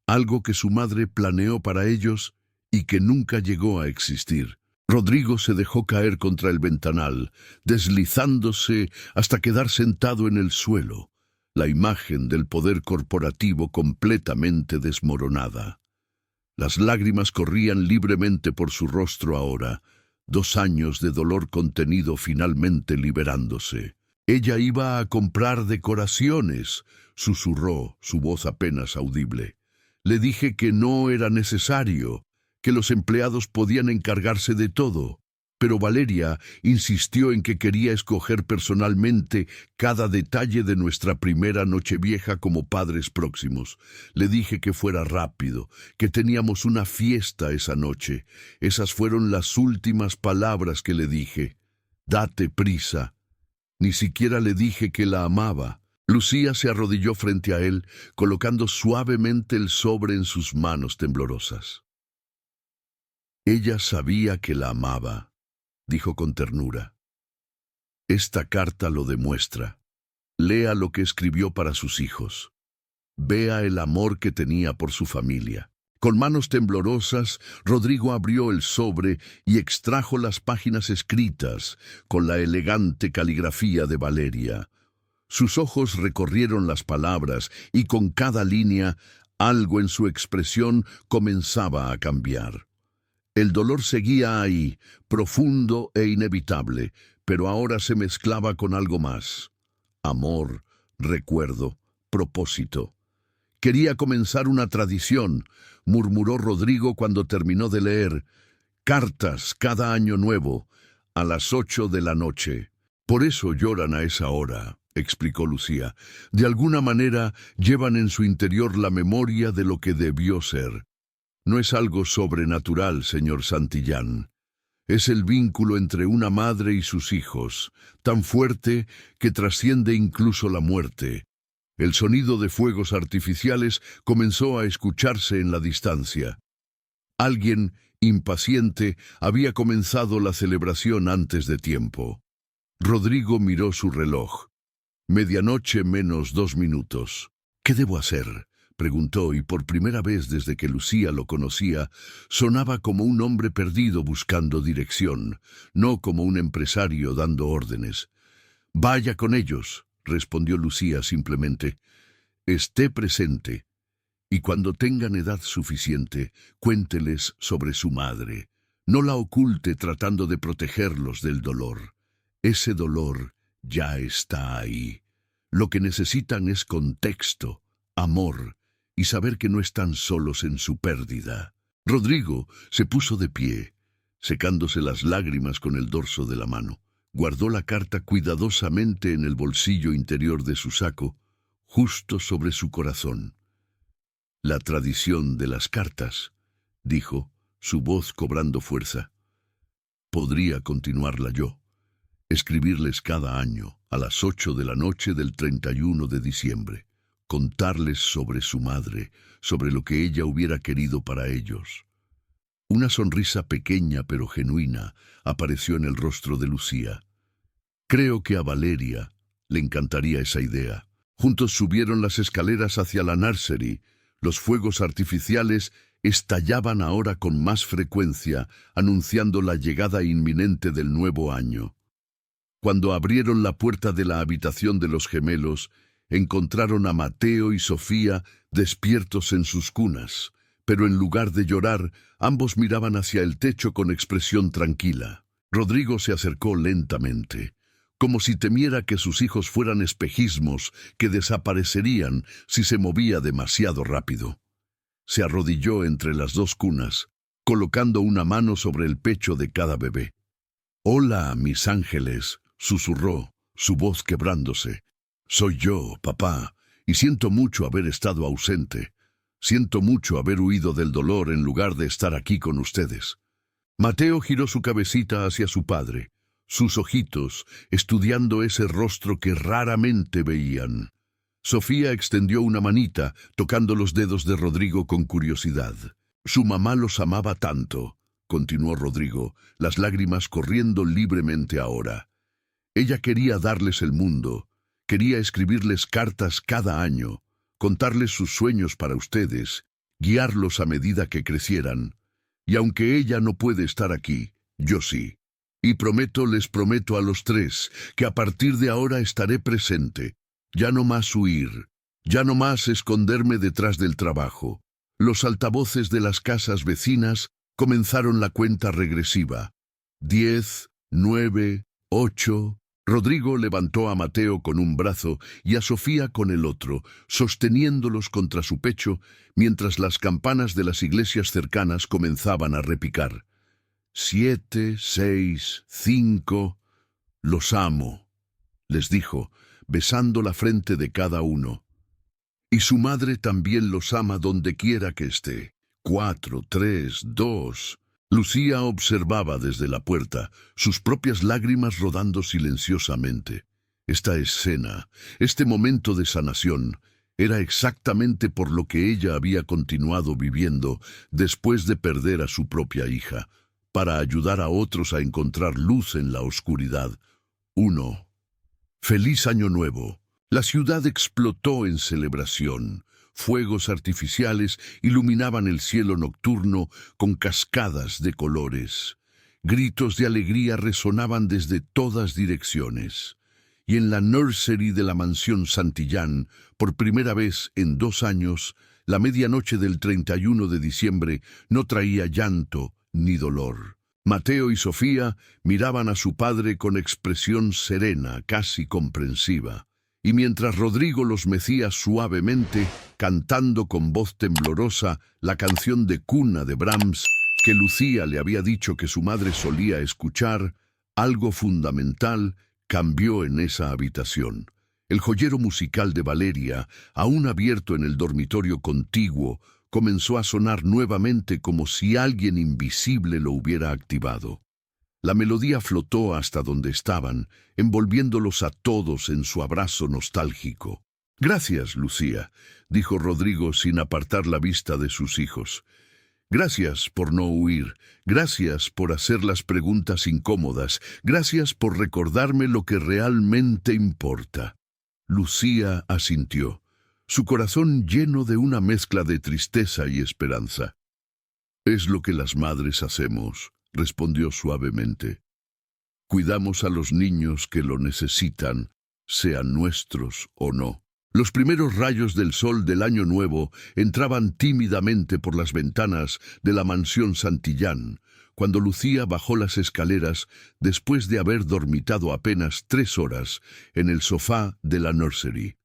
S1: Algo que su madre planeó para ellos y que nunca llegó a existir». Rodrigo se dejó caer contra el ventanal, deslizándose hasta quedar sentado en el suelo, la imagen del poder corporativo completamente desmoronada. Las lágrimas corrían libremente por su rostro ahora, 2 años de dolor contenido finalmente liberándose. Ella iba a comprar decoraciones, susurró, su voz apenas audible. Le dije que no era necesario, que los empleados podían encargarse de todo. Pero Valeria insistió en que quería escoger personalmente cada detalle de nuestra primera Nochevieja como padres próximos. Le dije que fuera rápido, que teníamos una fiesta esa noche. Esas fueron las últimas palabras que le dije. Date prisa. Ni siquiera le dije que la amaba. Lucía se arrodilló frente a él, colocando suavemente el sobre en sus manos temblorosas. Ella sabía que la amaba, dijo con ternura. Esta carta lo demuestra. Lea lo que escribió para sus hijos. Vea el amor que tenía por su familia. Con manos temblorosas, Rodrigo abrió el sobre y extrajo las páginas escritas con la elegante caligrafía de Valeria. Sus ojos recorrieron las palabras y con cada línea algo en su expresión comenzaba a cambiar. El dolor seguía ahí, profundo e inevitable, pero ahora se mezclaba con algo más. Amor, recuerdo, propósito. Quería comenzar una tradición, murmuró Rodrigo cuando terminó de leer. Cartas cada año nuevo, a las 8 de la noche. Por eso lloran a esa hora, explicó Lucía. De alguna manera llevan en su interior la memoria de lo que debió ser. No es algo sobrenatural, señor Santillán. Es el vínculo entre una madre y sus hijos, tan fuerte que trasciende incluso la muerte. El sonido de fuegos artificiales comenzó a escucharse en la distancia. Alguien, impaciente, había comenzado la celebración antes de tiempo. Rodrigo miró su reloj. 12:00 menos 2 minutos. ¿Qué debo hacer?, preguntó, y por primera vez desde que Lucía lo conocía, sonaba como un hombre perdido buscando dirección, no como un empresario dando órdenes. «Vaya con ellos», respondió Lucía simplemente. «Esté presente, y cuando tengan edad suficiente, cuénteles sobre su madre. No la oculte tratando de protegerlos del dolor. Ese dolor ya está ahí. Lo que necesitan es contexto, amor, y saber que no están solos en su pérdida». Rodrigo se puso de pie, secándose las lágrimas con el dorso de la mano. Guardó la carta cuidadosamente en el bolsillo interior de su saco, justo sobre su corazón. «La tradición de las cartas», dijo, su voz cobrando fuerza. «Podría continuarla yo. Escribirles cada año, a las 8 de la noche del 31 de diciembre. Contarles sobre su madre, sobre lo que ella hubiera querido para ellos». Una sonrisa pequeña pero genuina apareció en el rostro de Lucía. Creo que a Valeria le encantaría esa idea. Juntos subieron las escaleras hacia la nursery. Los fuegos artificiales estallaban ahora con más frecuencia, anunciando la llegada inminente del nuevo año. Cuando abrieron la puerta de la habitación de los gemelos, encontraron a Mateo y Sofía despiertos en sus cunas, pero en lugar de llorar, ambos miraban hacia el techo con expresión tranquila. Rodrigo se acercó lentamente, como si temiera que sus hijos fueran espejismos que desaparecerían si se movía demasiado rápido. Se arrodilló entre las dos cunas, colocando una mano sobre el pecho de cada bebé. «Hola, mis ángeles», susurró, su voz quebrándose. «Soy yo, papá, y siento mucho haber estado ausente. Siento mucho haber huido del dolor en lugar de estar aquí con ustedes». Mateo giró su cabecita hacia su padre, sus ojitos estudiando ese rostro que raramente veían. Sofía extendió una manita, tocando los dedos de Rodrigo con curiosidad. «Su mamá los amaba tanto», continuó Rodrigo, las lágrimas corriendo libremente ahora. «Ella quería darles el mundo, quería escribirles cartas cada año, contarles sus sueños para ustedes, guiarlos a medida que crecieran. Y aunque ella no puede estar aquí, yo sí. Y les prometo a los tres, que a partir de ahora estaré presente. Ya no más huir, ya no más esconderme detrás del trabajo». Los altavoces de las casas vecinas comenzaron la cuenta regresiva. 10, 9, 8, Rodrigo levantó a Mateo con un brazo y a Sofía con el otro, sosteniéndolos contra su pecho, mientras las campanas de las iglesias cercanas comenzaban a repicar. 7, 6, 5... Los amo, les dijo, besando la frente de cada uno. Y su madre también los ama donde quiera que esté. 4, 3, 2... Lucía observaba desde la puerta, sus propias lágrimas rodando silenciosamente. Esta escena, este momento de sanación, era exactamente por lo que ella había continuado viviendo después de perder a su propia hija, para ayudar a otros a encontrar luz en la oscuridad. 1. Feliz Año Nuevo. La ciudad explotó en celebración. Fuegos artificiales iluminaban el cielo nocturno con cascadas de colores. Gritos de alegría resonaban desde todas direcciones. Y en la nursery de la mansión Santillán, por primera vez en 2 años, la medianoche del 31 de diciembre no traía llanto ni dolor. Mateo y Sofía miraban a su padre con expresión serena, casi comprensiva. Y mientras Rodrigo los mecía suavemente, cantando con voz temblorosa la canción de cuna de Brahms que Lucía le había dicho que su madre solía escuchar, algo fundamental cambió en esa habitación. El joyero musical de Valeria, aún abierto en el dormitorio contiguo, comenzó a sonar nuevamente como si alguien invisible lo hubiera activado. La melodía flotó hasta donde estaban, envolviéndolos a todos en su abrazo nostálgico. «Gracias, Lucía», dijo Rodrigo sin apartar la vista de sus hijos. «Gracias por no huir, gracias por hacer las preguntas incómodas, gracias por recordarme lo que realmente importa». Lucía asintió, su corazón lleno de una mezcla de tristeza y esperanza. «Es lo que las madres hacemos», respondió suavemente. «Cuidamos a los niños que lo necesitan, sean nuestros o no». Los primeros rayos del sol del Año Nuevo entraban tímidamente por las ventanas de la mansión Santillán, cuando Lucía bajó las escaleras después de haber dormitado apenas 3 horas en el sofá de la nursery.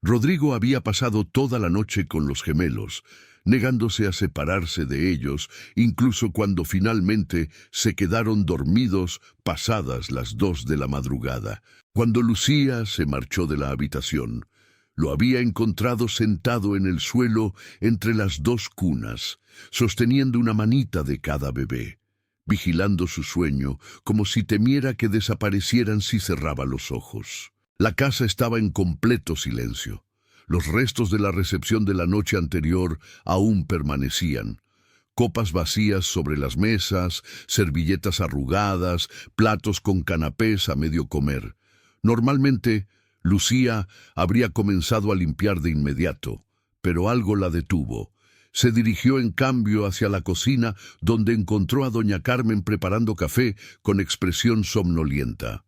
S1: Rodrigo había pasado toda la noche con los gemelos, negándose a separarse de ellos, incluso cuando finalmente se quedaron dormidos pasadas las 2 de la madrugada. Cuando Lucía se marchó de la habitación, lo había encontrado sentado en el suelo entre las 2 cunas, sosteniendo una manita de cada bebé, vigilando su sueño como si temiera que desaparecieran si cerraba los ojos. La casa estaba en completo silencio. Los restos de la recepción de la noche anterior aún permanecían. Copas vacías sobre las mesas, servilletas arrugadas, platos con canapés a medio comer. Normalmente, Lucía habría comenzado a limpiar de inmediato, pero algo la detuvo. Se dirigió en cambio hacia la cocina, donde encontró a doña Carmen preparando café con expresión somnolienta.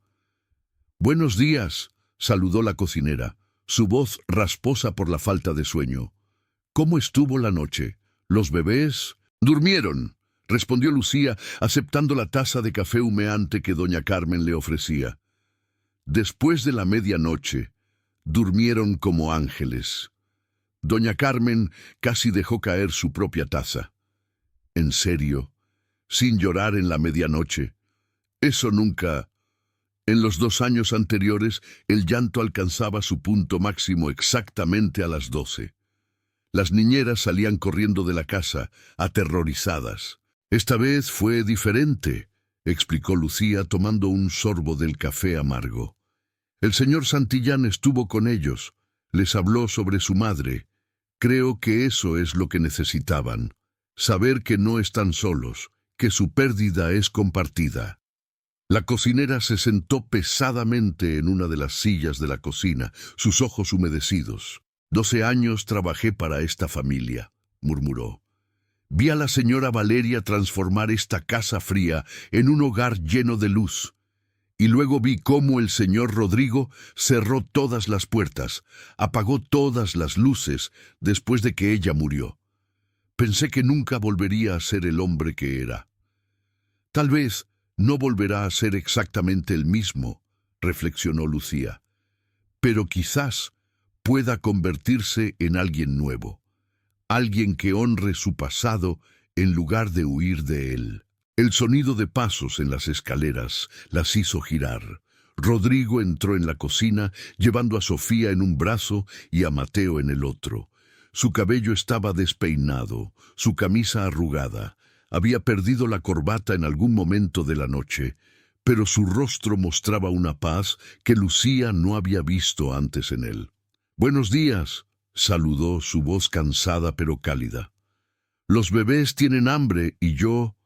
S1: «Buenos días», saludó la cocinera, su voz rasposa por la falta de sueño. «¿Cómo estuvo la noche? ¿Los bebés?» «Durmieron», respondió Lucía, aceptando la taza de café humeante que doña Carmen le ofrecía. Después de la medianoche, durmieron como ángeles. Doña Carmen casi dejó caer su propia taza. «¿En serio? ¿Sin llorar en la medianoche? Eso nunca...» En los 2 años anteriores, el llanto alcanzaba su punto máximo exactamente a las 12. Las niñeras salían corriendo de la casa, aterrorizadas. «Esta vez fue diferente», explicó Lucía tomando un sorbo del café amargo. «El señor Santillán estuvo con ellos, les habló sobre su madre. Creo que eso es lo que necesitaban, saber que no están solos, que su pérdida es compartida». La cocinera se sentó pesadamente en una de las sillas de la cocina, sus ojos humedecidos. «12 años trabajé para esta familia», murmuró. «Vi a la señora Valeria transformar esta casa fría en un hogar lleno de luz. Y luego vi cómo el señor Rodrigo cerró todas las puertas, apagó todas las luces después de que ella murió. Pensé que nunca volvería a ser el hombre que era. Tal vez no volverá a ser exactamente el mismo, reflexionó Lucía. Pero quizás pueda convertirse en alguien nuevo, alguien que honre su pasado en lugar de huir de él. El sonido de pasos en las escaleras las hizo girar. Rodrigo entró en la cocina llevando a Sofía en un brazo y a Mateo en el otro. Su cabello estaba despeinado, su camisa arrugada. Había perdido la corbata en algún momento de la noche, pero su rostro mostraba una paz que Lucía no había visto antes en él. «Buenos días», saludó, su voz cansada pero cálida. «Los bebés tienen hambre y yo,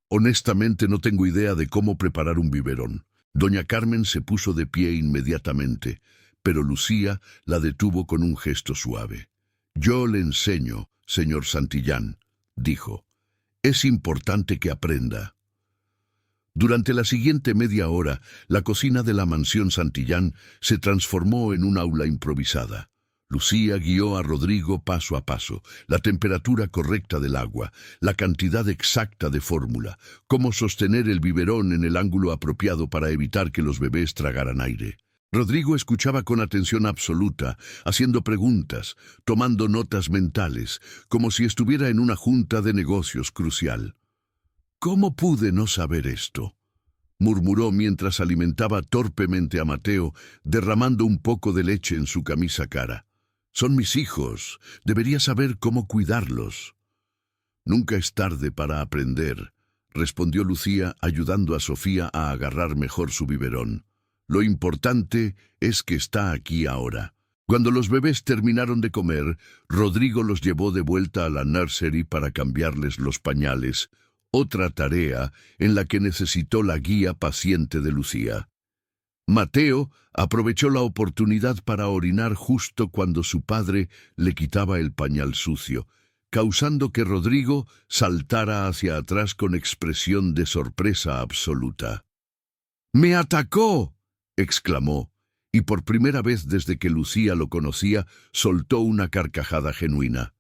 S1: honestamente, no tengo idea de cómo preparar un biberón». Doña Carmen se puso de pie inmediatamente, pero Lucía la detuvo con un gesto suave. «Yo le enseño, señor Santillán», dijo. «Es importante que aprenda». Durante la siguiente media hora, la cocina de la mansión Santillán se transformó en un aula improvisada. Lucía guió a Rodrigo paso a paso, la temperatura correcta del agua, la cantidad exacta de fórmula, cómo sostener el biberón en el ángulo apropiado para evitar que los bebés tragaran aire. Rodrigo escuchaba con atención absoluta, haciendo preguntas, tomando notas mentales, como si estuviera en una junta de negocios crucial. «¿Cómo pude no saber esto?», murmuró mientras alimentaba torpemente a Mateo, derramando un poco de leche en su camisa cara. «Son mis hijos, debería saber cómo cuidarlos». «Nunca es tarde para aprender», respondió Lucía, ayudando a Sofía a agarrar mejor su biberón. «Lo importante es que está aquí ahora». Cuando los bebés terminaron de comer, Rodrigo los llevó de vuelta a la nursery para cambiarles los pañales, otra tarea en la que necesitó la guía paciente de Lucía. Mateo aprovechó la oportunidad para orinar justo cuando su padre le quitaba el pañal sucio, causando que Rodrigo saltara hacia atrás con expresión de sorpresa absoluta. «¡Me atacó!», exclamó, y por primera vez desde que Lucía lo conocía, soltó una carcajada genuina.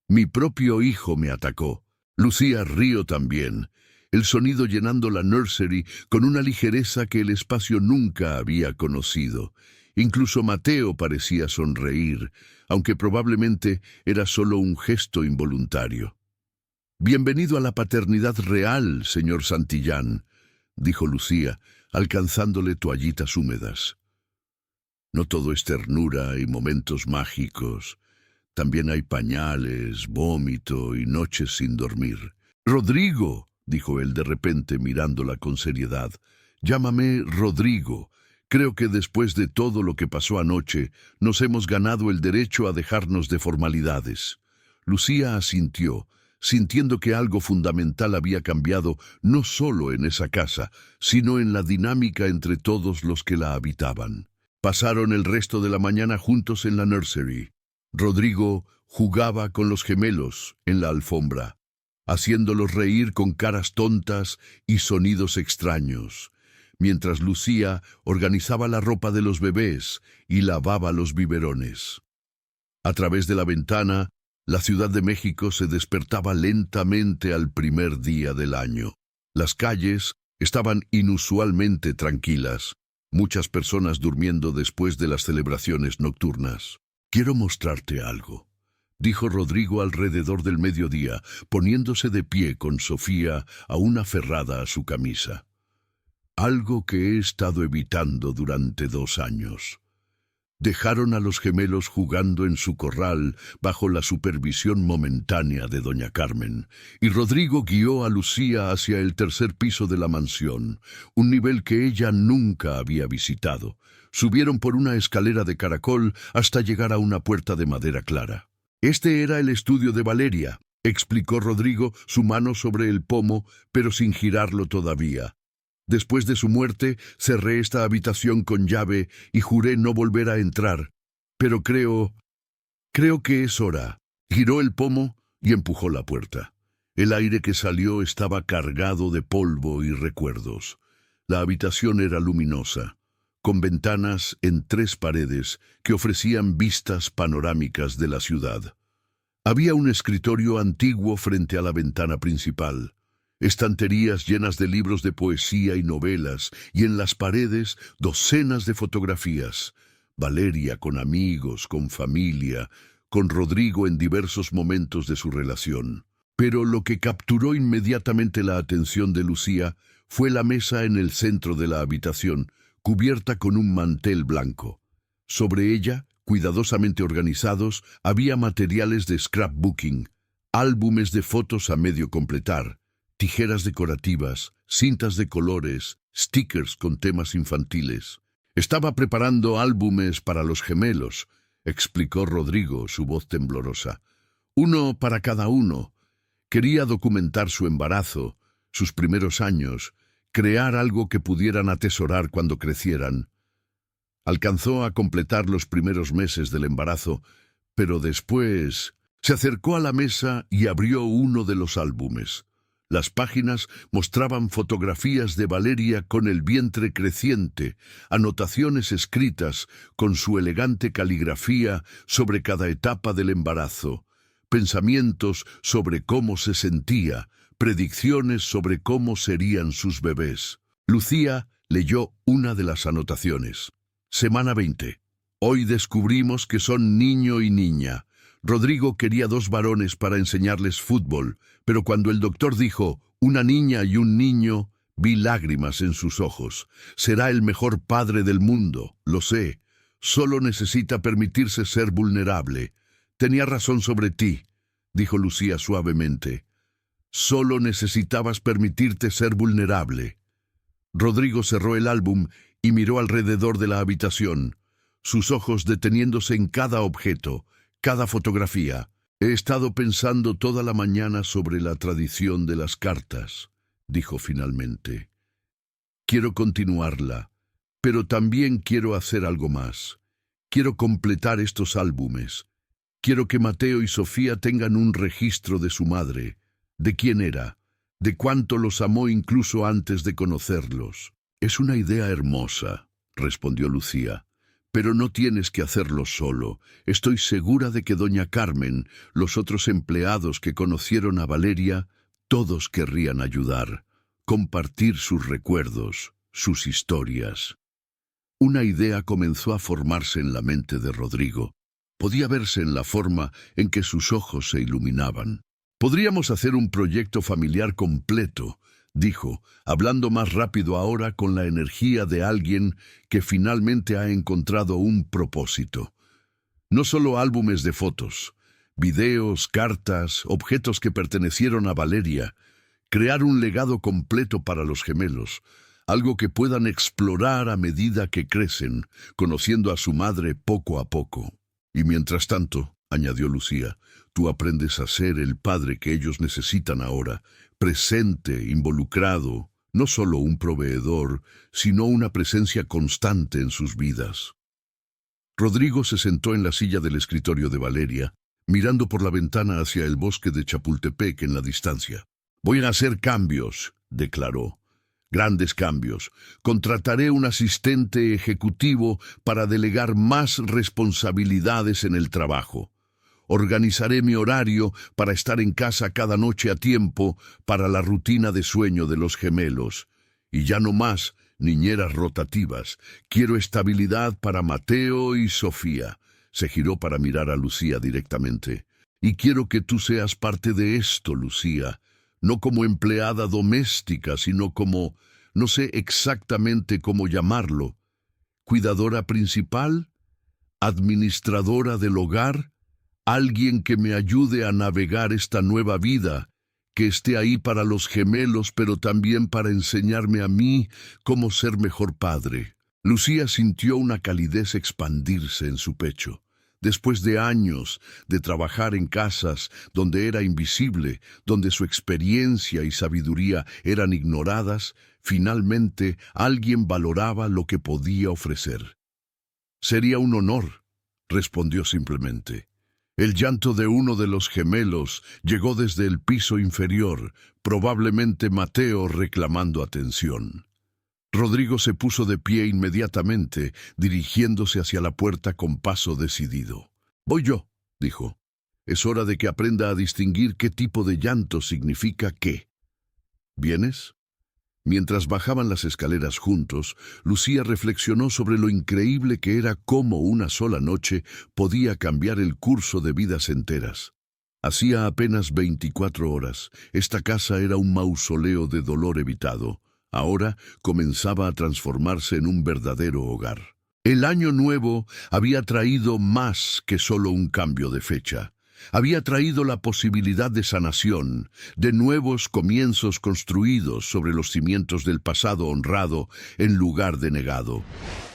S1: «Mi propio hijo me atacó». Lucía rió también, el sonido llenando la nursery con una ligereza que el espacio nunca había conocido. Incluso Mateo parecía sonreír, aunque probablemente era solo un gesto involuntario. «Bienvenido a la paternidad real, señor Santillán», dijo Lucía, alcanzándole toallitas húmedas. «No todo es ternura y momentos mágicos. También hay pañales, vómito y noches sin dormir». «Rodrigo», dijo él de repente mirándola con seriedad, «llámame Rodrigo. Creo que después de todo lo que pasó anoche, nos hemos ganado el derecho a dejarnos de formalidades». Lucía asintió, sintiendo que algo fundamental había cambiado no solo en esa casa, sino en la dinámica entre todos los que la habitaban. Pasaron el resto de la mañana juntos en la nursery. Rodrigo jugaba con los gemelos en la alfombra, haciéndolos reír con caras tontas y sonidos extraños, mientras Lucía organizaba la ropa de los bebés y lavaba los biberones. A través de la ventana, la Ciudad de México se despertaba lentamente al primer día del año. Las calles estaban inusualmente tranquilas, muchas personas durmiendo después de las celebraciones nocturnas. «Quiero mostrarte algo», dijo Rodrigo alrededor del mediodía, poniéndose de pie con Sofía aún aferrada a su camisa. «Algo que he estado evitando durante 2 años». Dejaron a los gemelos jugando en su corral bajo la supervisión momentánea de doña Carmen, y Rodrigo guió a Lucía hacia el 3er piso de la mansión, un nivel que ella nunca había visitado. Subieron por una escalera de caracol hasta llegar a una puerta de madera clara. «Este era el estudio de Valeria», explicó Rodrigo, su mano sobre el pomo, pero sin girarlo todavía. «Después de su muerte, cerré esta habitación con llave y juré no volver a entrar. Pero creo que es hora». Giró el pomo y empujó la puerta. El aire que salió estaba cargado de polvo y recuerdos. La habitación era luminosa, con ventanas en 3 paredes que ofrecían vistas panorámicas de la ciudad. Había un escritorio antiguo frente a la ventana principal. Estanterías llenas de libros de poesía y novelas, y en las paredes docenas de fotografías. Valeria con amigos, con familia, con Rodrigo en diversos momentos de su relación. Pero lo que capturó inmediatamente la atención de Lucía fue la mesa en el centro de la habitación, cubierta con un mantel blanco. Sobre ella, cuidadosamente organizados, había materiales de scrapbooking, álbumes de fotos a medio completar, tijeras decorativas, cintas de colores, stickers con temas infantiles. Estaba preparando álbumes para los gemelos, explicó Rodrigo, su voz temblorosa. Uno para cada uno. Quería documentar su embarazo, sus primeros años, crear algo que pudieran atesorar cuando crecieran. Alcanzó a completar los primeros meses del embarazo, pero después se acercó a la mesa y abrió uno de los álbumes. Las páginas mostraban fotografías de Valeria con el vientre creciente, anotaciones escritas con su elegante caligrafía sobre cada etapa del embarazo, pensamientos sobre cómo se sentía, predicciones sobre cómo serían sus bebés. Lucía leyó una de las anotaciones. Semana 20. Hoy descubrimos que son niño y niña. Rodrigo quería 2 varones para enseñarles fútbol, pero cuando el doctor dijo una niña y un niño, vi lágrimas en sus ojos. Será el mejor padre del mundo, lo sé. Solo necesita permitirse ser vulnerable. Tenía razón sobre ti, dijo Lucía suavemente. Solo necesitabas permitirte ser vulnerable. Rodrigo cerró el álbum y miró alrededor de la habitación, sus ojos deteniéndose en cada objeto, cada fotografía. He estado pensando toda la mañana sobre la tradición de las cartas, dijo finalmente. Quiero continuarla, pero también quiero hacer algo más. Quiero completar estos álbumes. Quiero que Mateo y Sofía tengan un registro de su madre, de quién era, de cuánto los amó incluso antes de conocerlos. Es una idea hermosa, respondió Lucía. Pero no tienes que hacerlo solo. Estoy segura de que doña Carmen, los otros empleados que conocieron a Valeria, todos querrían ayudar, compartir sus recuerdos, sus historias. Una idea comenzó a formarse en la mente de Rodrigo. Podía verse en la forma en que sus ojos se iluminaban. Podríamos hacer un proyecto familiar completo, dijo, hablando más rápido ahora con la energía de alguien que finalmente ha encontrado un propósito. No solo álbumes de fotos, videos, cartas, objetos que pertenecieron a Valeria, crear un legado completo para los gemelos, algo que puedan explorar a medida que crecen, conociendo a su madre poco a poco. Y mientras tanto, añadió Lucía, tú aprendes a ser el padre que ellos necesitan ahora, presente, involucrado, no solo un proveedor, sino una presencia constante en sus vidas. Rodrigo se sentó en la silla del escritorio de Valeria, mirando por la ventana hacia el bosque de Chapultepec en la distancia. Voy a hacer cambios, declaró. Grandes cambios. Contrataré un asistente ejecutivo para delegar más responsabilidades en el trabajo. Organizaré mi horario para estar en casa cada noche a tiempo para la rutina de sueño de los gemelos. Y ya no más niñeras rotativas. Quiero estabilidad para Mateo y Sofía. Se giró para mirar a Lucía directamente. Y quiero que tú seas parte de esto, Lucía. No como empleada doméstica, sino como, no sé exactamente cómo llamarlo, cuidadora principal, administradora del hogar, alguien que me ayude a navegar esta nueva vida, que esté ahí para los gemelos, pero también para enseñarme a mí cómo ser mejor padre. Lucía sintió una calidez expandirse en su pecho. Después de años de trabajar en casas donde era invisible, donde su experiencia y sabiduría eran ignoradas, finalmente alguien valoraba lo que podía ofrecer. Sería un honor, respondió simplemente. El llanto de uno de los gemelos llegó desde el piso inferior, probablemente Mateo reclamando atención. Rodrigo se puso de pie inmediatamente, dirigiéndose hacia la puerta con paso decidido. «Voy yo», dijo. «Es hora de que aprenda a distinguir qué tipo de llanto significa qué». ¿Vienes? Mientras bajaban las escaleras juntos, Lucía reflexionó sobre lo increíble que era cómo una sola noche podía cambiar el curso de vidas enteras. Hacía apenas 24 horas, esta casa era un mausoleo de dolor evitado. Ahora comenzaba a transformarse en un verdadero hogar. El año nuevo había traído más que solo un cambio de fecha. Había traído la posibilidad de sanación, de nuevos comienzos construidos sobre los cimientos del pasado honrado en lugar de negado.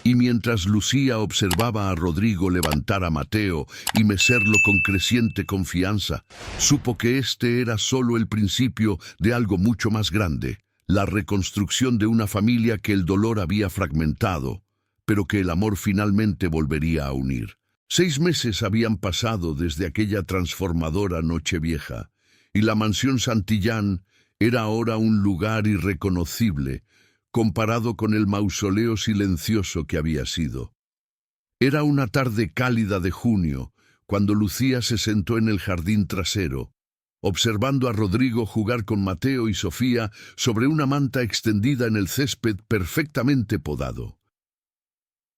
S1: Y mientras Lucía observaba a Rodrigo levantar a Mateo y mecerlo con creciente confianza, supo que este era solo el principio de algo mucho más grande, la reconstrucción de una familia que el dolor había fragmentado, pero que el amor finalmente volvería a unir. 6 meses habían pasado desde aquella transformadora Nochevieja, y la mansión Santillán era ahora un lugar irreconocible, comparado con el mausoleo silencioso que había sido. Era una tarde cálida de junio, cuando Lucía se sentó en el jardín trasero, observando a Rodrigo jugar con Mateo y Sofía sobre una manta extendida en el césped perfectamente podado.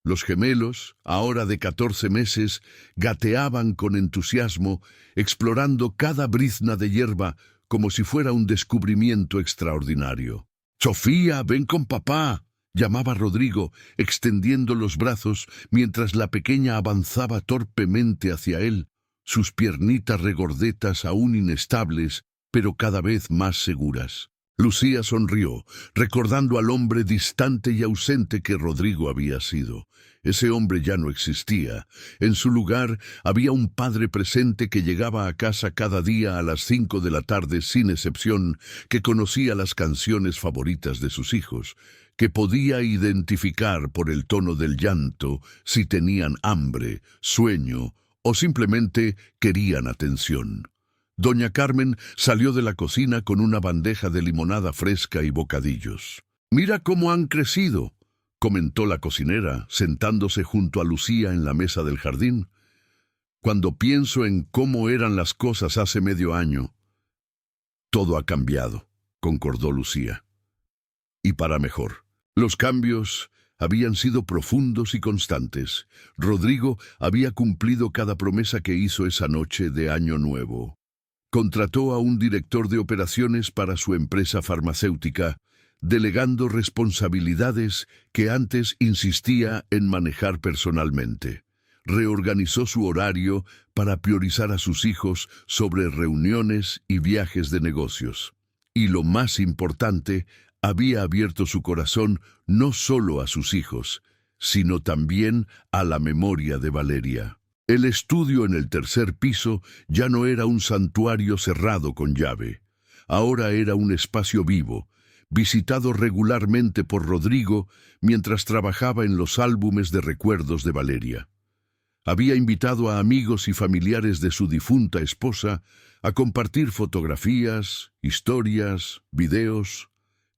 S1: Los gemelos, ahora de 14 meses, gateaban con entusiasmo, explorando cada brizna de hierba como si fuera un descubrimiento extraordinario. «Sofía, ven con papá», llamaba Rodrigo, extendiendo los brazos mientras la pequeña avanzaba torpemente hacia él, sus piernitas regordetas aún inestables, pero cada vez más seguras. Lucía sonrió, recordando al hombre distante y ausente que Rodrigo había sido. Ese hombre ya no existía. En su lugar había un padre presente que llegaba a casa cada día a las 5 de la tarde sin excepción, que conocía las canciones favoritas de sus hijos, que podía identificar por el tono del llanto si tenían hambre, sueño o simplemente querían atención. Doña Carmen salió de la cocina con una bandeja de limonada fresca y bocadillos. «Mira cómo han crecido», comentó la cocinera, sentándose junto a Lucía en la mesa del jardín. «Cuando pienso en cómo eran las cosas hace medio año». «Todo ha cambiado», concordó Lucía. «Y para mejor». Los cambios habían sido profundos y constantes. Rodrigo había cumplido cada promesa que hizo esa noche de Año Nuevo. Contrató a un director de operaciones para su empresa farmacéutica, delegando responsabilidades que antes insistía en manejar personalmente. Reorganizó su horario para priorizar a sus hijos sobre reuniones y viajes de negocios. Y lo más importante, había abierto su corazón no solo a sus hijos, sino también a la memoria de Valeria. El estudio en el 3er piso ya no era un santuario cerrado con llave. Ahora era un espacio vivo, visitado regularmente por Rodrigo mientras trabajaba en los álbumes de recuerdos de Valeria. Había invitado a amigos y familiares de su difunta esposa a compartir fotografías, historias, videos.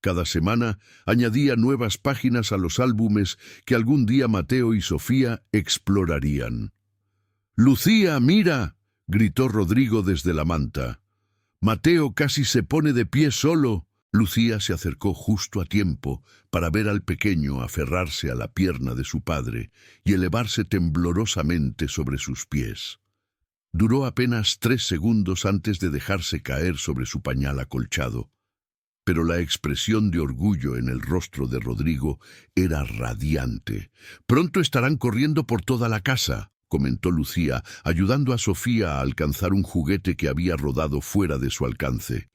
S1: Cada semana añadía nuevas páginas a los álbumes que algún día Mateo y Sofía explorarían. «Lucía, mira», gritó Rodrigo desde la manta. «Mateo casi se pone de pie solo». Lucía se acercó justo a tiempo para ver al pequeño aferrarse a la pierna de su padre y elevarse temblorosamente sobre sus pies. Duró apenas 3 segundos antes de dejarse caer sobre su pañal acolchado, pero la expresión de orgullo en el rostro de Rodrigo era radiante. «Pronto estarán corriendo por toda la casa», comentó Lucía, ayudando a Sofía a alcanzar un juguete que había rodado fuera de su alcance.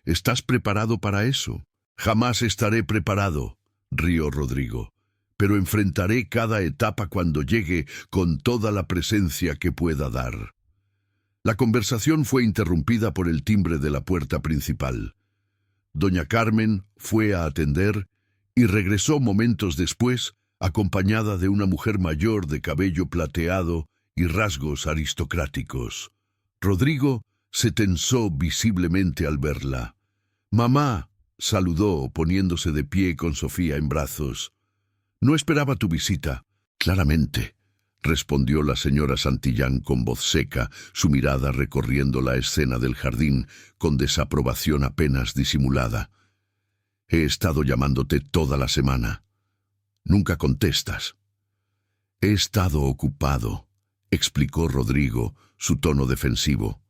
S1: «¿Estás preparado para eso?» «Jamás estaré preparado», rió Rodrigo, «pero enfrentaré cada etapa cuando llegue con toda la presencia que pueda dar». La conversación fue interrumpida por el timbre de la puerta principal. Doña Carmen fue a atender y regresó momentos después, acompañada de una mujer mayor de cabello plateado y rasgos aristocráticos. Rodrigo se tensó visiblemente al verla. «Mamá», saludó poniéndose de pie con Sofía en brazos. «No esperaba tu visita». «Claramente», respondió la señora Santillán con voz seca, su mirada recorriendo la escena del jardín con desaprobación apenas disimulada. He estado llamándote toda la semana. Nunca contestas. He estado ocupado, explicó Rodrigo, su tono defensivo.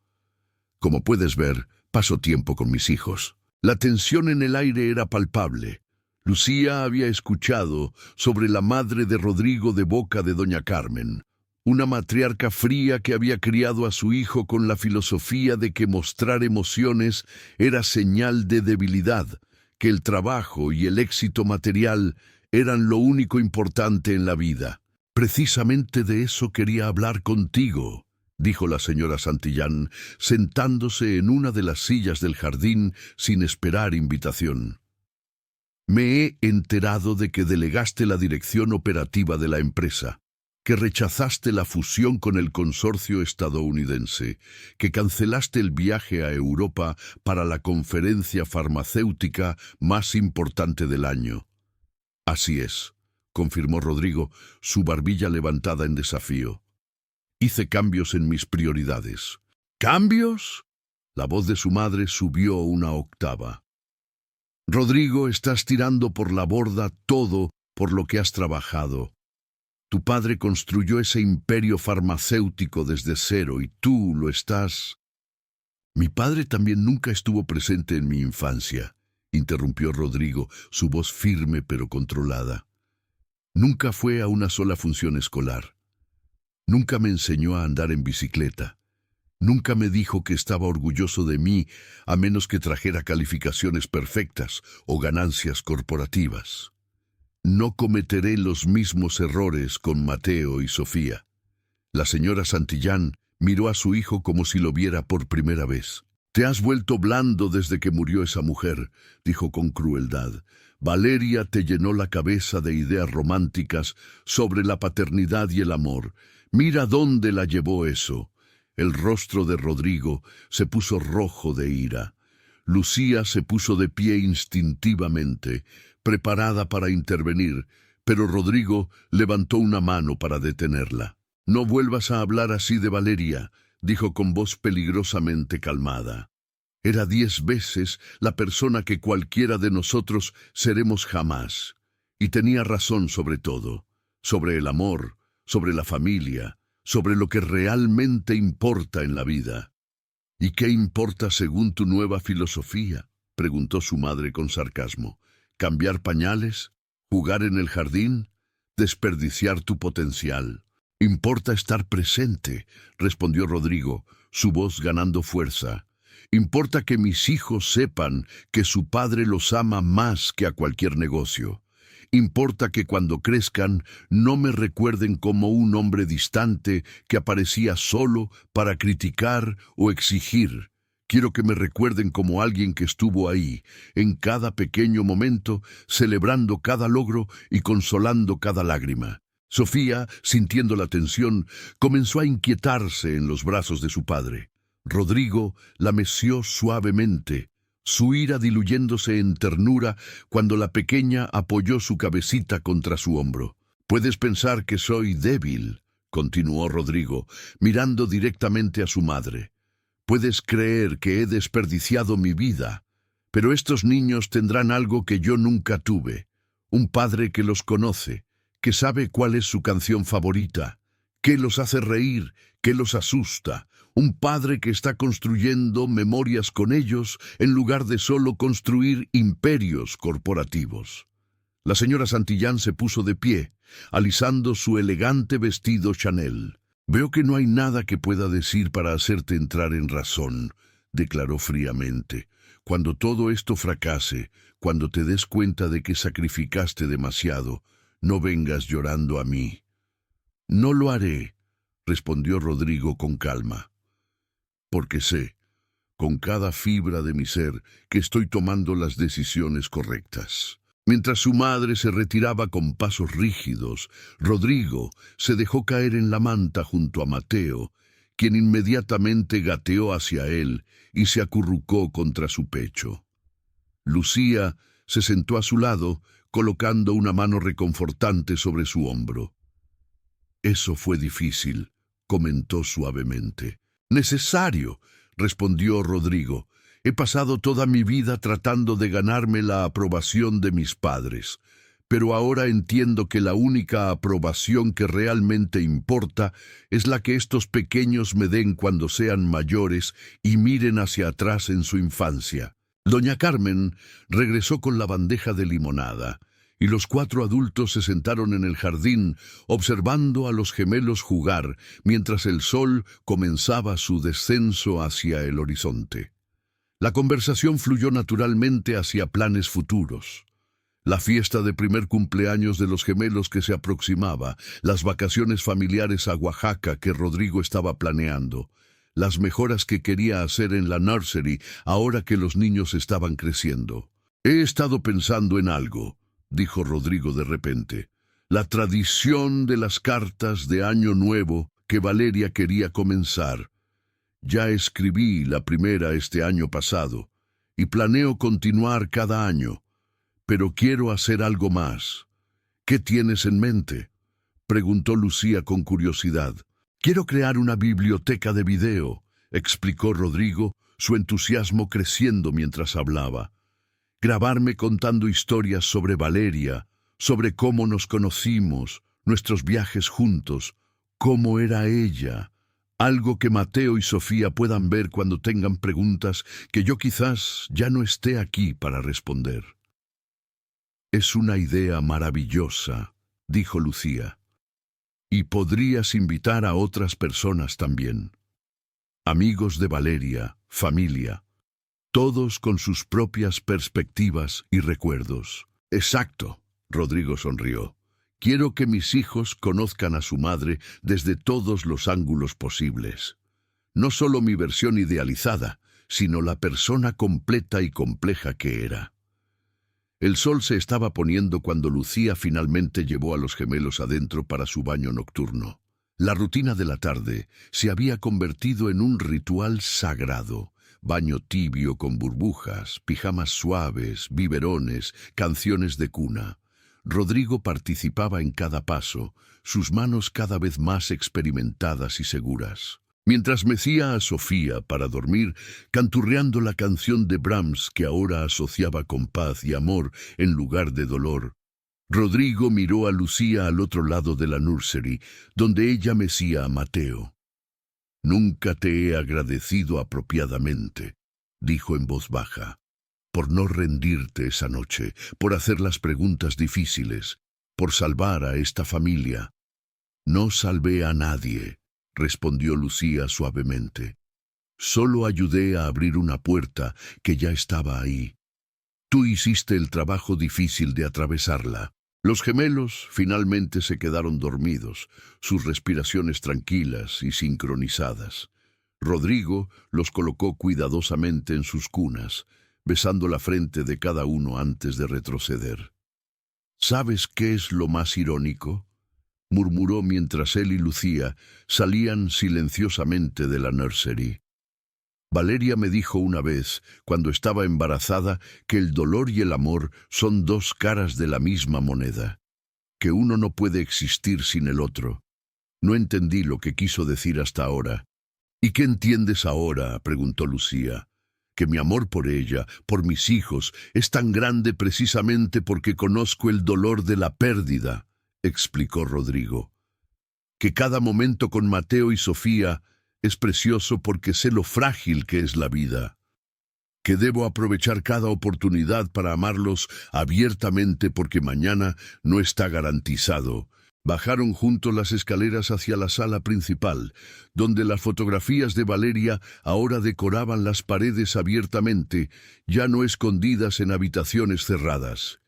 S1: Como puedes ver, paso tiempo con mis hijos. La tensión en el aire era palpable. Lucía había escuchado sobre la madre de Rodrigo de boca de doña Carmen, una matriarca fría que había criado a su hijo con la filosofía de que mostrar emociones era señal de debilidad, que el trabajo y el éxito material eran lo único importante en la vida. Precisamente de eso quería hablar contigo, dijo la señora Santillán, sentándose en una de las sillas del jardín sin esperar invitación. Me he enterado de que delegaste la dirección operativa de la empresa, que rechazaste la fusión con el consorcio estadounidense, que cancelaste el viaje a Europa para la conferencia farmacéutica más importante del año. Así es, confirmó Rodrigo, su barbilla levantada en desafío. Hice cambios en mis prioridades. ¿Cambios? La voz de su madre subió una octava. Rodrigo, estás tirando por la borda todo por lo que has trabajado. Tu padre construyó ese imperio farmacéutico desde cero y tú lo estás... Mi padre también nunca estuvo presente en mi infancia, interrumpió Rodrigo, su voz firme pero controlada. Nunca fue a una sola función escolar. Nunca me enseñó a andar en bicicleta. Nunca me dijo que estaba orgulloso de mí a menos que trajera calificaciones perfectas o ganancias corporativas. No cometeré los mismos errores con Mateo y Sofía. La señora Santillán miró a su hijo como si lo viera por primera vez. Te has vuelto blando desde que murió esa mujer, dijo con crueldad. Valeria te llenó la cabeza de ideas románticas sobre la paternidad y el amor. Mira dónde la llevó eso. El rostro de Rodrigo se puso rojo de ira. Lucía se puso de pie instintivamente, preparada para intervenir, pero Rodrigo levantó una mano para detenerla. No vuelvas a hablar así de Valeria, dijo con voz peligrosamente calmada. Era 10 veces la persona que cualquiera de nosotros seremos jamás. Y tenía razón sobre todo, sobre el amor, sobre la familia, sobre lo que realmente importa en la vida. ¿Y qué importa según tu nueva filosofía?, preguntó su madre con sarcasmo. ¿Cambiar pañales? ¿Jugar en el jardín? ¿Desperdiciar tu potencial? Importa estar presente, respondió Rodrigo, su voz ganando fuerza. Importa que mis hijos sepan que su padre los ama más que a cualquier negocio. Importa que cuando crezcan no me recuerden como un hombre distante que aparecía solo para criticar o exigir. Quiero que me recuerden como alguien que estuvo ahí, en cada pequeño momento, celebrando cada logro y consolando cada lágrima. Sofía, sintiendo la tensión, comenzó a inquietarse en los brazos de su padre. Rodrigo la meció suavemente, su ira diluyéndose en ternura cuando la pequeña apoyó su cabecita contra su hombro. «Puedes pensar que soy débil», continuó Rodrigo, mirando directamente a su madre. «Puedes creer que he desperdiciado mi vida, pero estos niños tendrán algo que yo nunca tuve. Un padre que los conoce, que sabe cuál es su canción favorita, que los hace reír, que los asusta. Un padre que está construyendo memorias con ellos en lugar de solo construir imperios corporativos». La señora Santillán se puso de pie, alisando su elegante vestido Chanel. «Veo que no hay nada que pueda decir para hacerte entrar en razón», declaró fríamente. «Cuando todo esto fracase, cuando te des cuenta de que sacrificaste demasiado, no vengas llorando a mí». «No lo haré», respondió Rodrigo con calma. «Porque sé, con cada fibra de mi ser, que estoy tomando las decisiones correctas». Mientras su madre se retiraba con pasos rígidos, Rodrigo se dejó caer en la manta junto a Mateo, quien inmediatamente gateó hacia él y se acurrucó contra su pecho. Lucía se sentó a su lado, colocando una mano reconfortante sobre su hombro. «Eso fue difícil», comentó suavemente. «Necesario», respondió Rodrigo, He pasado toda mi vida tratando de ganarme la aprobación de mis padres, pero ahora entiendo que la única aprobación que realmente importa es la que estos pequeños me den cuando sean mayores y miren hacia atrás en su infancia. Doña Carmen regresó con la bandeja de limonada, y los 4 adultos se sentaron en el jardín observando a los gemelos jugar mientras el sol comenzaba su descenso hacia el horizonte. La conversación fluyó naturalmente hacia planes futuros. La fiesta de primer cumpleaños de los gemelos que se aproximaba, las vacaciones familiares a Oaxaca que Rodrigo estaba planeando, las mejoras que quería hacer en la nursery ahora que los niños estaban creciendo. He estado pensando en algo, dijo Rodrigo de repente. La tradición de las cartas de Año Nuevo que Valeria quería comenzar. Ya escribí la primera este año pasado y planeo continuar cada año, pero quiero hacer algo más. ¿Qué tienes en mente?, preguntó Lucía con curiosidad. Quiero crear una biblioteca de video, explicó Rodrigo, su entusiasmo creciendo mientras hablaba. Grabarme contando historias sobre Valeria, sobre cómo nos conocimos, nuestros viajes juntos, cómo era ella. Algo que Mateo y Sofía puedan ver cuando tengan preguntas que yo quizás ya no esté aquí para responder. Es una idea maravillosa, dijo Lucía. Y podrías invitar a otras personas también. Amigos de Valeria, familia, todos con sus propias perspectivas y recuerdos. Exacto, Rodrigo sonrió. Quiero que mis hijos conozcan a su madre desde todos los ángulos posibles. No solo mi versión idealizada, sino la persona completa y compleja que era. El sol se estaba poniendo cuando Lucía finalmente llevó a los gemelos adentro para su baño nocturno. La rutina de la tarde se había convertido en un ritual sagrado. Baño tibio con burbujas, pijamas suaves, biberones, canciones de cuna. Rodrigo participaba en cada paso, sus manos cada vez más experimentadas y seguras. Mientras mecía a Sofía para dormir, canturreando la canción de Brahms que ahora asociaba con paz y amor en lugar de dolor, Rodrigo miró a Lucía al otro lado de la nursery, donde ella mecía a Mateo. «Nunca te he agradecido apropiadamente», dijo en voz baja, «por no rendirte esa noche, por hacer las preguntas difíciles, por salvar a esta familia». «No salvé a nadie», respondió Lucía suavemente. «Solo ayudé a abrir una puerta que ya estaba ahí. Tú hiciste el trabajo difícil de atravesarla». Los gemelos finalmente se quedaron dormidos, sus respiraciones tranquilas y sincronizadas. Rodrigo los colocó cuidadosamente en sus cunas, besando la frente de cada uno antes de retroceder. «¿Sabes qué es lo más irónico?», murmuró mientras él y Lucía salían silenciosamente de la nursery. «Valeria me dijo una vez, cuando estaba embarazada, que el dolor y el amor son 2 caras de la misma moneda, que uno no puede existir sin el otro. No entendí lo que quiso decir hasta ahora». «¿Y qué entiendes ahora?», preguntó Lucía. «Que mi amor por ella, por mis hijos, es tan grande precisamente porque conozco el dolor de la pérdida», explicó Rodrigo. «Que cada momento con Mateo y Sofía es precioso porque sé lo frágil que es la vida. Que debo aprovechar cada oportunidad para amarlos abiertamente porque mañana no está garantizado». Bajaron juntos las escaleras hacia la sala principal, donde las fotografías de Valeria ahora decoraban las paredes abiertamente, ya no escondidas en habitaciones cerradas.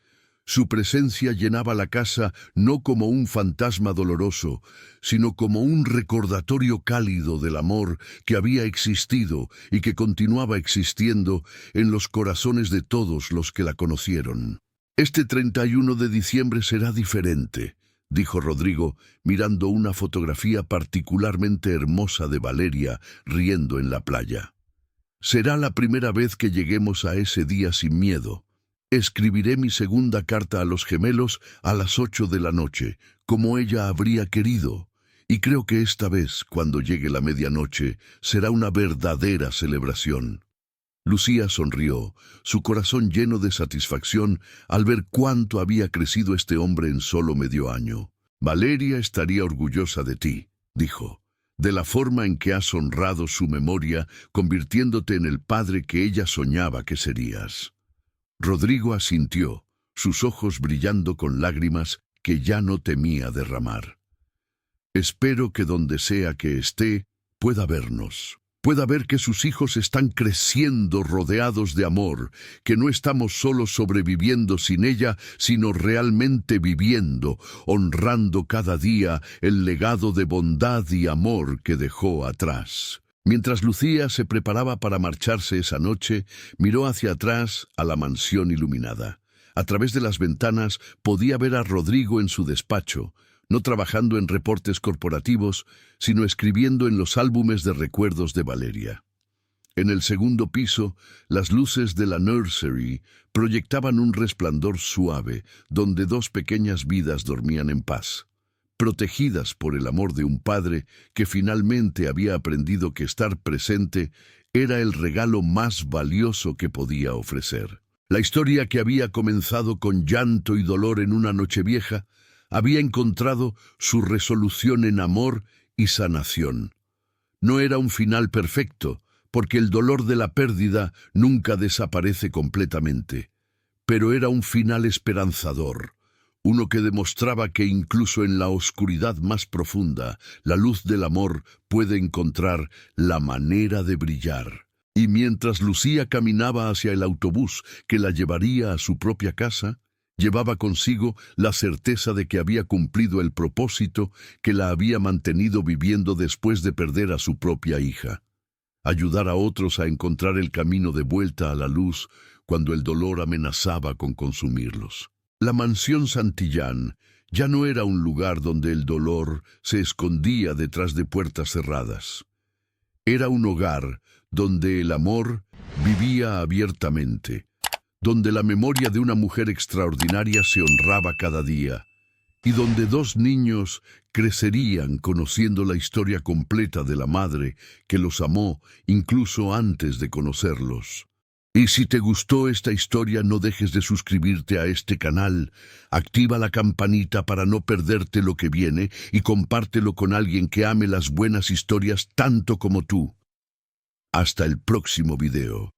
S1: Su presencia llenaba la casa no como un fantasma doloroso, sino como un recordatorio cálido del amor que había existido y que continuaba existiendo en los corazones de todos los que la conocieron. «Este 31 de diciembre será diferente», dijo Rodrigo, mirando una fotografía particularmente hermosa de Valeria riendo en la playa. «Será la primera vez que lleguemos a ese día sin miedo. Escribiré mi segunda carta a los gemelos a las 8 de la noche, como ella habría querido, y creo que esta vez, cuando llegue la medianoche, será una verdadera celebración». Lucía sonrió, su corazón lleno de satisfacción al ver cuánto había crecido este hombre en solo medio año. Valeria estaría orgullosa de ti, dijo, de la forma en que has honrado su memoria, convirtiéndote en el padre que ella soñaba que serías. Rodrigo asintió, sus ojos brillando con lágrimas que ya no temía derramar. Espero que donde sea que esté, pueda vernos. Pueda ver que sus hijos están creciendo rodeados de amor, que no estamos solo sobreviviendo sin ella, sino realmente viviendo, honrando cada día el legado de bondad y amor que dejó atrás. Mientras Lucía se preparaba para marcharse esa noche, miró hacia atrás a la mansión iluminada. A través de las ventanas podía ver a Rodrigo en su despacho, no trabajando en reportes corporativos, sino escribiendo en los álbumes de recuerdos de Valeria. En el segundo piso, las luces de la nursery proyectaban un resplandor suave, donde dos pequeñas vidas dormían en paz, protegidas por el amor de un padre que finalmente había aprendido que estar presente era el regalo más valioso que podía ofrecer. La historia que había comenzado con llanto y dolor en una Nochevieja había encontrado su resolución en amor y sanación. No era un final perfecto, porque el dolor de la pérdida nunca desaparece completamente, pero era un final esperanzador, uno que demostraba que incluso en la oscuridad más profunda, la luz del amor puede encontrar la manera de brillar. Y mientras Lucía caminaba hacia el autobús que la llevaría a su propia casa, llevaba consigo la certeza de que había cumplido el propósito que la había mantenido viviendo después de perder a su propia hija. Ayudar a otros a encontrar el camino de vuelta a la luz cuando el dolor amenazaba con consumirlos. La mansión Santillán ya no era un lugar donde el dolor se escondía detrás de puertas cerradas. Era un hogar donde el amor vivía abiertamente, donde la memoria de una mujer extraordinaria se honraba cada día, y donde dos niños crecerían conociendo la historia completa de la madre que los amó incluso antes de conocerlos. Y si te gustó esta historia, no dejes de suscribirte a este canal, activa la campanita para no perderte lo que viene y compártelo con alguien que ame las buenas historias tanto como tú. Hasta el próximo video.